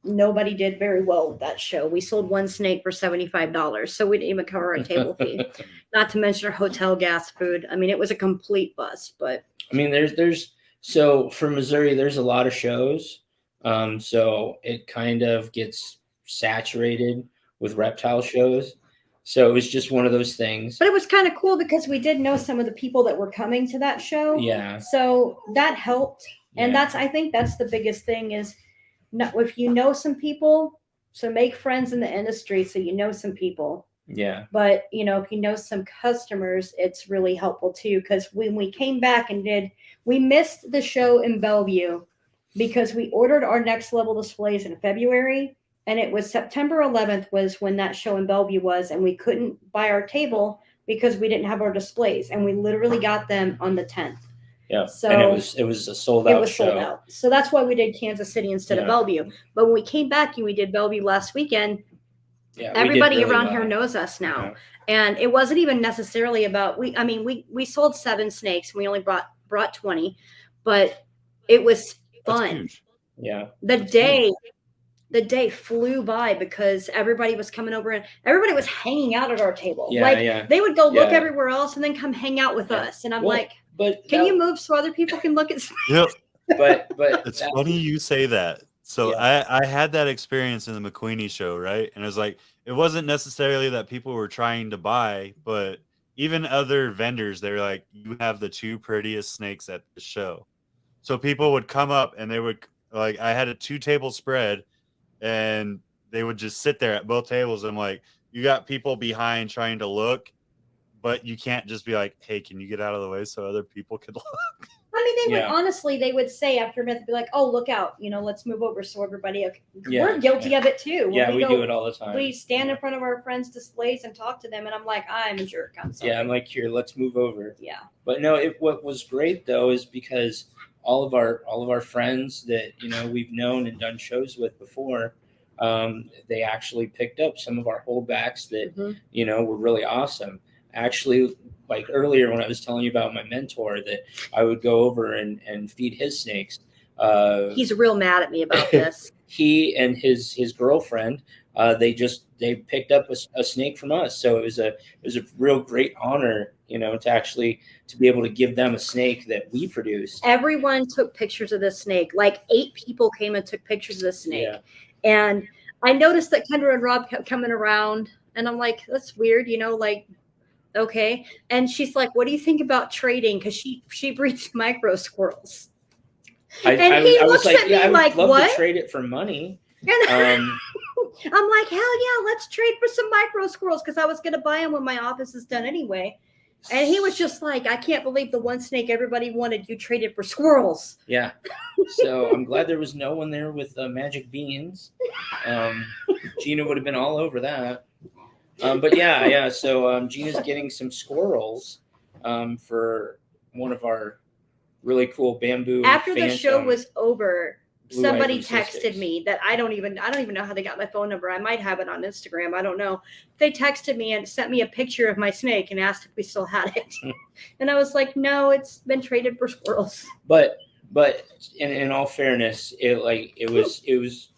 nobody did very well with that show. We sold one snake for $75, so we didn't even cover our table fee. Not to mention our hotel, gas, food. I mean, it was a complete bust. But I mean, there's so for Missouri, there's a lot of shows. So it kind of gets saturated with reptile shows. So it was just one of those things. But it was kind of cool because we did know some of the people that were coming to that show. Yeah. So that helped. And I think that's the biggest thing is if you know some people, so make friends in the industry so you know some people. Yeah. But, if you know some customers, it's really helpful too. Because when we came back we missed the show in Bellevue because we ordered our next level displays in February. And it was September 11th was when that show in Bellevue was. And we couldn't buy our table because we didn't have our displays. And we literally got them on the 10th. Yeah. So and it was a sold out show. Sold out. So that's why we did Kansas City instead of Bellevue. But when we came back and we did Bellevue last weekend, everybody around here knows us now. Yeah. And it wasn't even necessarily about we sold 7 snakes. We only brought 20, but it was fun. Yeah. The day flew by because everybody was coming over and everybody was hanging out at our table. They would go look everywhere else and then come hang out with us. And I'm can you move so other people can look at snakes? Yep. But it's funny you say that. So I had that experience in the McQueenie show, right? And it was like, it wasn't necessarily that people were trying to buy, but even other vendors, they were like, you have the 2 prettiest snakes at the show. So people would come up and they would I had a 2-table spread and they would just sit there at both tables. And I'm like, you got people behind trying to look, but you can't just be like, hey, can you get out of the way so other people could look? I mean, they would say after a minute, be like, oh, look out, let's move over so everybody, we're guilty of it too. Yeah, we do it all the time. We stand in front of our friends' displays and talk to them, and I'm like, I'm a jerk. I'm sorry. Yeah, I'm like, here, let's move over. Yeah. But no, what was great though is because all of our friends that we've known and done shows with before, they actually picked up some of our holdbacks that were really awesome. Actually, like earlier when I was telling you about my mentor, that I would go over and feed his snakes. He's real mad at me about this. He and his girlfriend, they picked up a snake from us, so it was a real great honor, to be able to give them a snake that we produced. Everyone took pictures of this snake. Like 8 people came and took pictures of this snake. Yeah. And I noticed that Kendra and Rob kept coming around, and I'm like, that's weird, like, okay. And she's like, what do you think about trading? Because she breeds micro squirrels. I was like, at me I would like, love what? to trade it for money. I'm like, hell yeah, let's trade for some micro squirrels, because I was going to buy them when my office is done anyway. And he was just like, I can't believe the one snake everybody wanted, you traded for squirrels. Yeah. So I'm glad there was no one there with magic beans. Gina would have been all over that. But yeah. So Gina's getting some squirrels for one of our really cool bamboo. After the show was over, Blue somebody Ivory texted Sisters. me that I don't even know how they got my phone number. I might have it on Instagram. I don't know. They texted me and sent me a picture of my snake and asked if we still had it. And I was like, no, it's been traded for squirrels. But in all fairness, it was.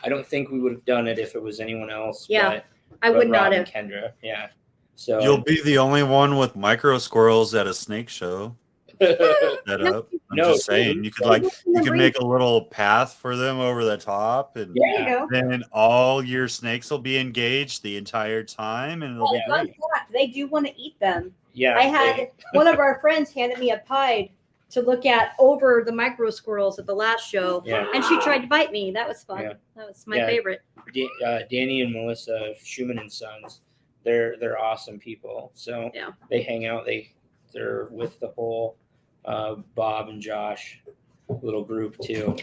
I don't think we would have done it if it was anyone else. Yeah, I would not Rob have. and Kendra. Yeah. So You'll be the only one with micro squirrels at a snake show. Set up. I'm just saying, you could make a little path for them over the top, and There you go. then all your snakes will be engaged the entire time, and it'll be Fun great. fact, they do want to eat them. Yeah. I had one of our friends handed me a pie to look at over the micro squirrels at the last show, and she tried to bite me. That was fun. Yeah. That was my favorite. Danny and Melissa Schumann and Sons, they're awesome people. So they hang out. They're with the whole Bob and Josh little group too.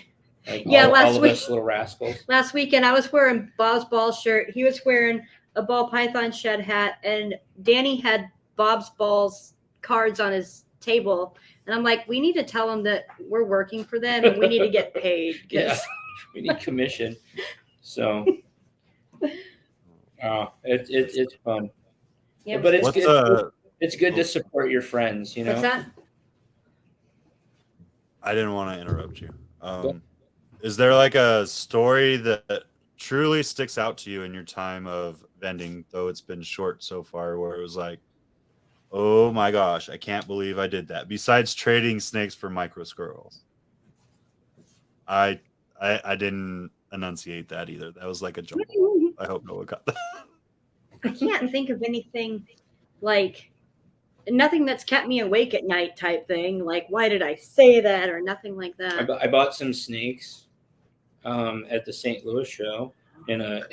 All of us little rascals. Last weekend, I was wearing Bob's ball shirt. He was wearing a ball python shed hat, and Danny had Bob's balls cards on his table. And I'm like, we need to tell them that we're working for them and we need to get paid. Yeah, we need commission. So, it's fun. Yeah, but it's good. It's good to support your friends. What's that? I didn't want to interrupt you. Is there like a story that truly sticks out to you in your time of vending, though it's been short so far, where it was like, oh my gosh, I can't believe I did that, besides trading snakes for micro squirrels? I didn't enunciate that either. That was like a jumble. I hope no one got that. I can't think of anything, like nothing that's kept me awake at night type thing. Like, why did I say that, or nothing like that. I bought some snakes at the St. Louis show, and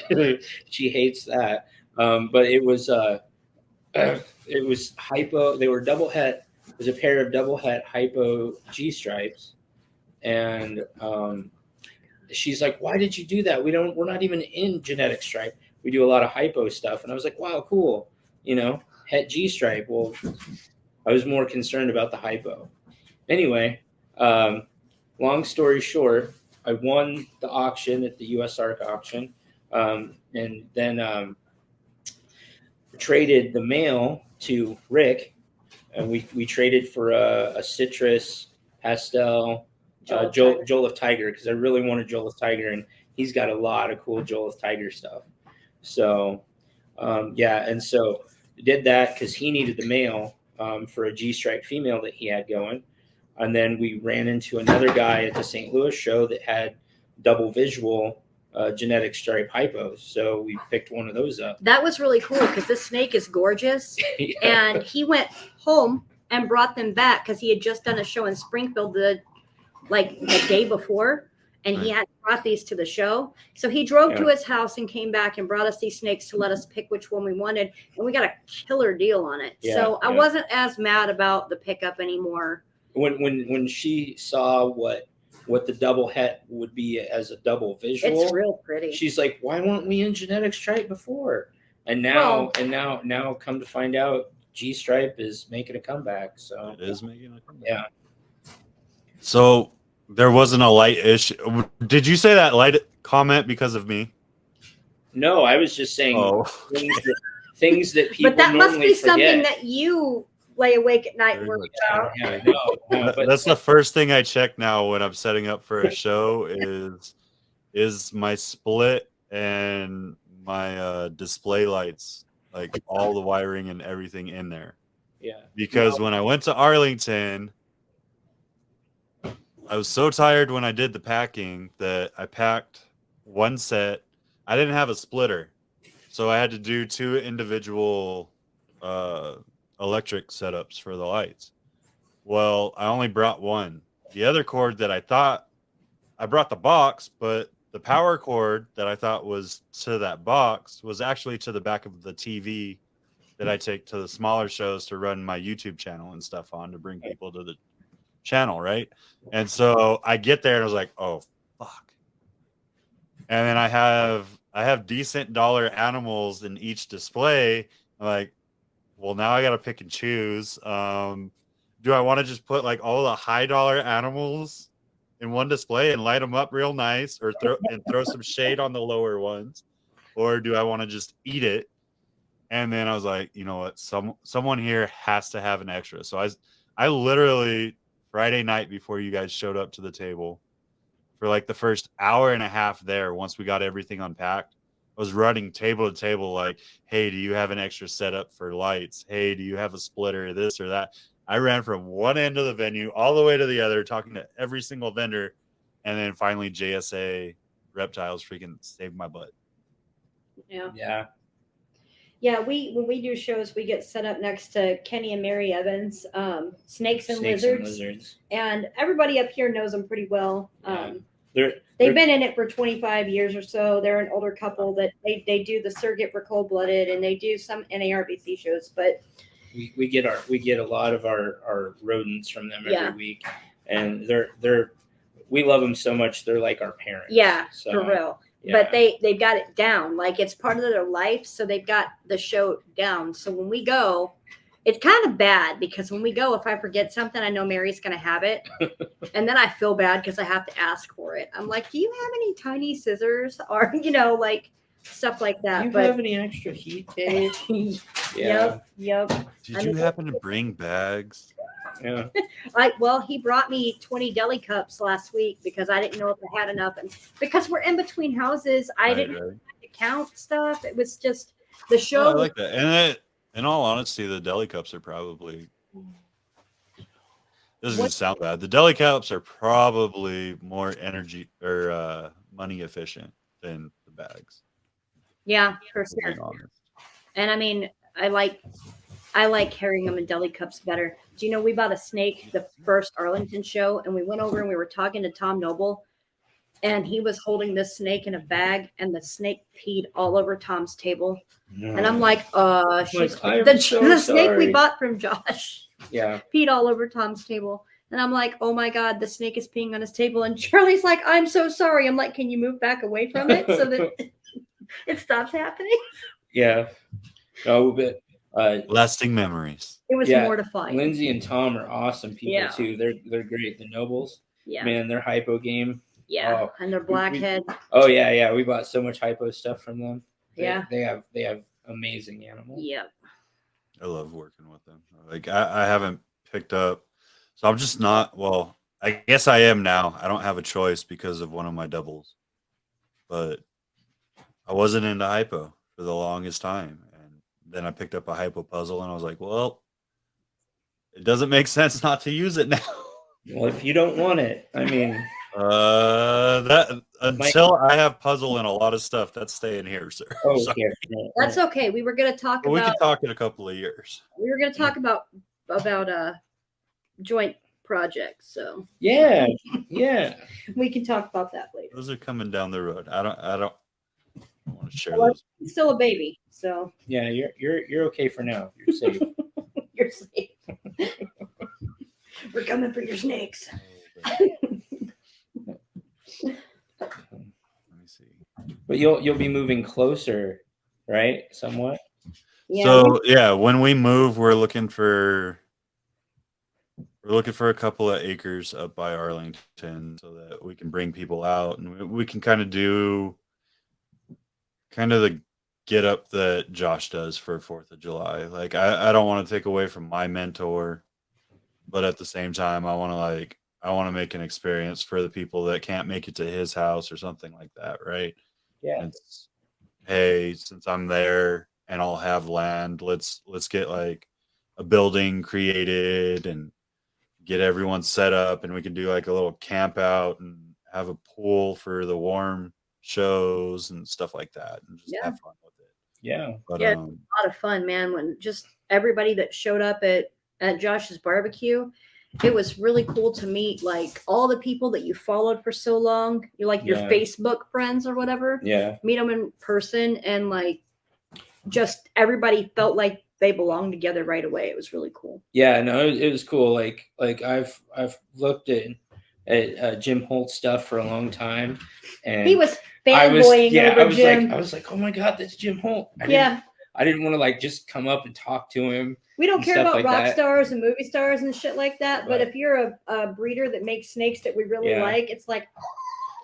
she hates that. But it was hypo. They were double het. It was a pair of double het hypo G stripes, and she's like, "Why did you do that? We're not even in genetic stripe. We do a lot of hypo stuff." And I was like, "Wow, cool. Het G stripe." Well, I was more concerned about the hypo. Anyway, long story short, I won the auction at the USARK auction, and then traded the male to Rick, and we traded for a citrus pastel Joel of Tiger, because I really wanted Joel of Tiger, and he's got a lot of cool Joel of Tiger stuff. So and so did that because he needed the male for a G-stripe female that he had going. And then we ran into another guy at the St. Louis show that had double visual genetic stripe hypos. So we picked one of those up. That was really cool because this snake is gorgeous. Yeah. And he went home and brought them back because he had just done a show in Springfield the day before. And he had brought these to the show. So he drove to his house and came back and brought us these snakes to let us pick which one we wanted. And we got a killer deal on it. So I wasn't as mad about the pickup anymore. When she saw what the double het would be as a double visual, it's real pretty. She's like, "Why weren't we in genetic stripe before?" And now come to find out, G stripe is making a comeback. So it is making a comeback. Yeah. So there wasn't a light issue. Did you say that light comment because of me? No, I was just saying things that people but that normally must be forget. something that you lay awake at night Very worrying much. about. Yeah, no, but That's the first thing I check now when I'm setting up for a show is my split and my display lights, like all the wiring and everything in there. yeah, Because when I went to Arlington, I was so tired when I did the packing that I packed one set. I didn't have a splitter, so I had to do 2 individual electric setups for the lights. Well, I only brought one. The other cord that I thought I brought the box, but the power cord that I thought was to that box was actually to the back of the TV that I take to the smaller shows to run my YouTube channel and stuff on to bring people to the channel, right? And so I get there and I was like, oh fuck. And then I have decent dollar animals in each display. I'm like, well, now I gotta pick and choose. Do I want to just put like all the high dollar animals in one display and light them up real nice, or throw some shade on the lower ones, or do I want to just eat it? And then I was like, you know what, someone here has to have an extra. So I literally Friday night before you guys showed up to the table, for like the first hour and a half there, once we got everything unpacked, I was running table to table like, hey, do you have an extra setup for lights? Hey, do you have a splitter, this or that? I ran from one end of the venue all the way to the other, talking to every single vendor. And then finally JSA Reptiles freaking saved my butt. yeah. Yeah, when we do shows, we get set up next to Kenny and Mary Evans, Snakes and Lizards. And everybody up here knows them pretty well. They've been in it for 25 years or so. They're an older couple that they do the surrogate for cold-blooded, and they do some NARBC shows. But we get a lot of our rodents from them every week, and we love them so much. They're like our parents. Yeah, so, for real. Yeah. But they've got it down. Like, it's part of their life, so they've got the show down. So when we go, it's kind of bad because when we go, if I forget something, I know Mary's going to have it. And then I feel bad because I have to ask for it. I'm like, do you have any tiny scissors or, like stuff like that? Do you have any extra heat tape? Yep. Did you happen to bring bags? Yeah. He brought me 20 deli cups last week because I didn't know if I had enough. And because we're in between houses, I didn't have to count stuff. It was just the show. I like that. And in all honesty, the deli cups are probably, this doesn't sound bad. The deli cups are probably more energy or money efficient than the bags. Yeah, for sure. And I mean, I like carrying them in deli cups better. Do you know we bought a snake the first Arlington show, and we went over and we were talking to Tom Noble, and he was holding this snake in a bag, and the snake peed all over Tom's table. No. And I'm like, the snake we bought from Josh. Yeah. Peed all over Tom's table. And I'm like, oh my God, the snake is peeing on his table. And Charlie's like, I'm so sorry. I'm like, can you move back away from it so that it stops happening? Yeah. Oh, but lasting memories. It was mortifying. Lindsay and Tom are awesome people too. They're great. The Nobles. Yeah. Man, their hypo game. Yeah. And their blackhead. Oh yeah. We bought so much hypo stuff from them. They have amazing animals. Yeah. I love working with them. Like I haven't picked up, so I'm just not. Well, I guess I am now. I don't have a choice because of one of my doubles, but I wasn't into hypo for the longest time, and then I picked up a hypo puzzle, and I was like, well, it doesn't make sense not to use it now. Well, if you don't want it, I mean. That until I have puzzle and a lot of stuff, that's staying here, sir. Oh, yeah. That's okay. We were going to talk about. We can talk in a couple of years. We were going to talk about joint projects. So yeah, we can talk about that later. Those are coming down the road. I don't want to share Well, those. he's still a baby, so yeah, you're okay for now. You're safe. You're safe. We're coming for your snakes. Let me see. But you'll be moving closer, right? Somewhat. Yeah. So when we move, we're looking for a couple of acres up by Arlington so that we can bring people out and we can kind of do the get up that Josh does for 4th of July. Like I don't want to take away from my mentor, but at the same time I want to make an experience for the people that can't make it to his house or something like that, right? Yeah. It's, hey, since I'm there and I'll have land, let's get like a building created and get everyone set up, and we can do like a little camp out and have a pool for the warm shows and stuff like that, and just Yeah. have fun with it. Yeah. But Yeah. A lot of fun, man. When just everybody that showed up at Josh's barbecue, it was really cool to meet like all the people that you followed for so long. You like your Yeah. Facebook friends or whatever. Yeah. Meet them in person, and like just everybody felt like they belonged together right away. It was really cool. Yeah, no, it was cool. Like I've looked at Jim Holt stuff for a long time, and He was fanboying over Jim. I was like, oh my god, that's Jim Holt. I didn't want to like just come up and talk to him. We don't and care stuff about like rock that. stars and movie stars and shit like that. But Right. if you're a breeder that makes snakes that we really Yeah. like, it's like,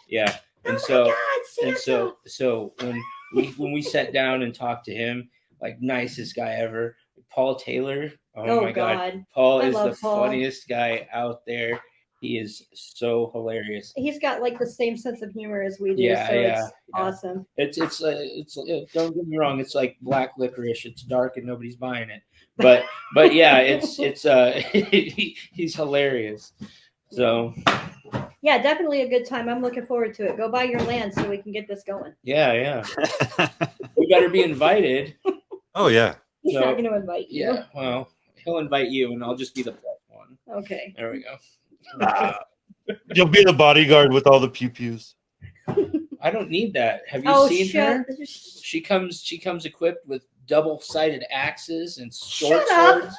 Yeah, and oh so my God, and Santa. so when we sat down and talked to him, like nicest guy ever, Paul Taylor. Oh my God, Paul I is the love Paul. funniest guy out there. He is so hilarious. He's got like the same sense of humor as we do, Yeah, so yeah, it's awesome. It's don't get me wrong, it's like black licorice. It's dark and nobody's buying it. But yeah, it's he's hilarious. So Yeah, definitely a good time. I'm looking forward to it. Go buy your land so we can get this going. yeah. We better be invited. Oh yeah. He's So, not going to invite you. Yeah, well, he'll invite you and I'll just be the plus one. Okay. There we go. You'll be the bodyguard with all the pew pews. I don't need that. Have you seen her? shut She comes equipped with double-sided axes and Shut short up. swords.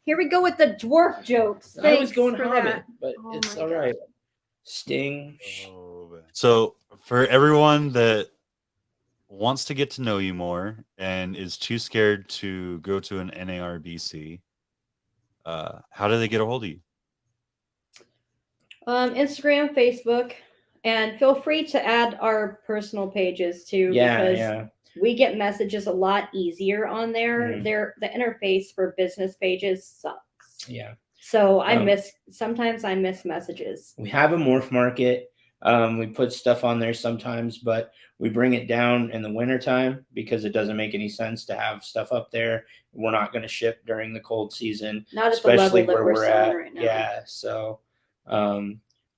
Here we go with the dwarf jokes. I was Thanks going for Hobbit, that. but Oh it's my all God. right. Sting. So for everyone that wants to get to know you more and is too scared to go to an NARBC, how do they get a hold of you? Instagram, Facebook, and feel free to add our personal pages too, Yeah, because yeah. we get messages a lot easier on there. Mhm. The interface for business pages sucks. Yeah. So sometimes I miss messages. We have a morph market. We put stuff on there sometimes, but we bring it down in the wintertime because it doesn't make any sense to have stuff up there. We're not going to ship during the cold season, Not at the level especially that where we're we're selling at. right now. Yeah, so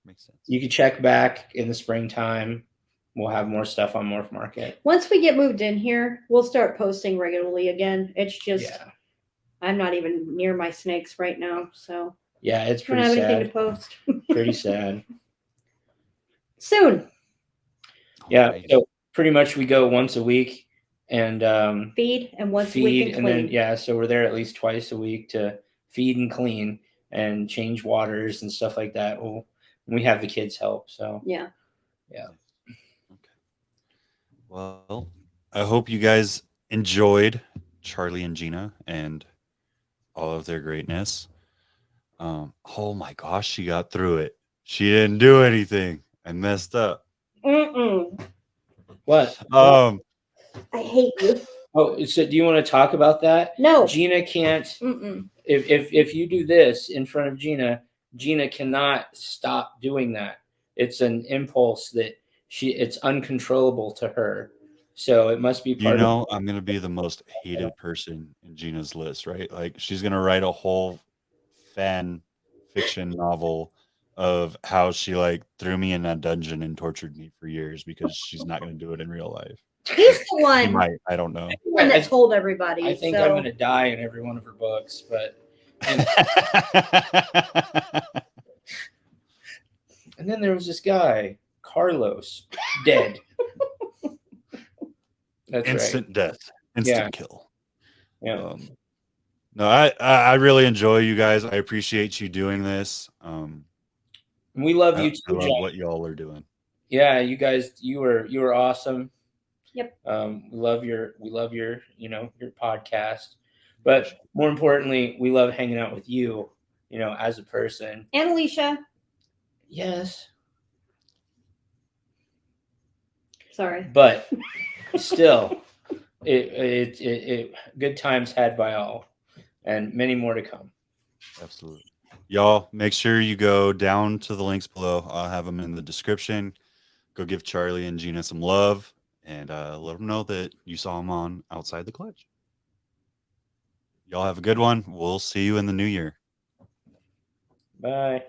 Makes sense. you can check back in the springtime. We'll have more stuff on Morph Market. Once we get moved in here, we'll start posting regularly again. It's just Yeah, I'm not even near my snakes right now, so yeah, it's I don't pretty have anything to sad. post. Pretty sad. Soon. Yeah, Alright. so pretty much we go once a week and Feed and once a week feed, and and clean. then so we're there at least twice a week to feed and clean and change waters and stuff like that. We have the kids help, so Yeah. Okay. Well, I hope you guys enjoyed Charlie and Gina and all of their greatness. Oh my gosh, she got through it. She didn't do anything. I messed up. what? I hate you. Oh, so do you want to talk about that? No. Gina can't. Mm-mm. If you do this in front of Gina, Gina cannot stop doing that. It's an impulse that it's uncontrollable to her. So it must be You part know, I'm gonna be the most hated person in Gina's list, right? Like she's gonna write a whole fan fiction novel of how she like threw me in a dungeon and tortured me for years because she's not gonna do it in real life. He's the She one, might, I don't know. the one that told everybody. I think so. I'm going to die in every one of her books, but and then there was this guy, Carlos, dead. That's Instant death, instant kill. right. Yeah. No, I really enjoy you guys. I appreciate you doing this. And we love you I too, love John. what y'all are doing. Yeah, you guys, you were awesome. Yep. We love your your podcast, but more importantly, we love hanging out with you, as a person. And Alicia. Yes, Sorry. but still, Good times had by all, and many more to come. Absolutely. Y'all, make sure you go down to the links below. I'll have them in the description. Go give Charlie and Gina some love and let them know that you saw them on Outside the Clutch. Y'all have a good one. We'll see you in the new year. Bye.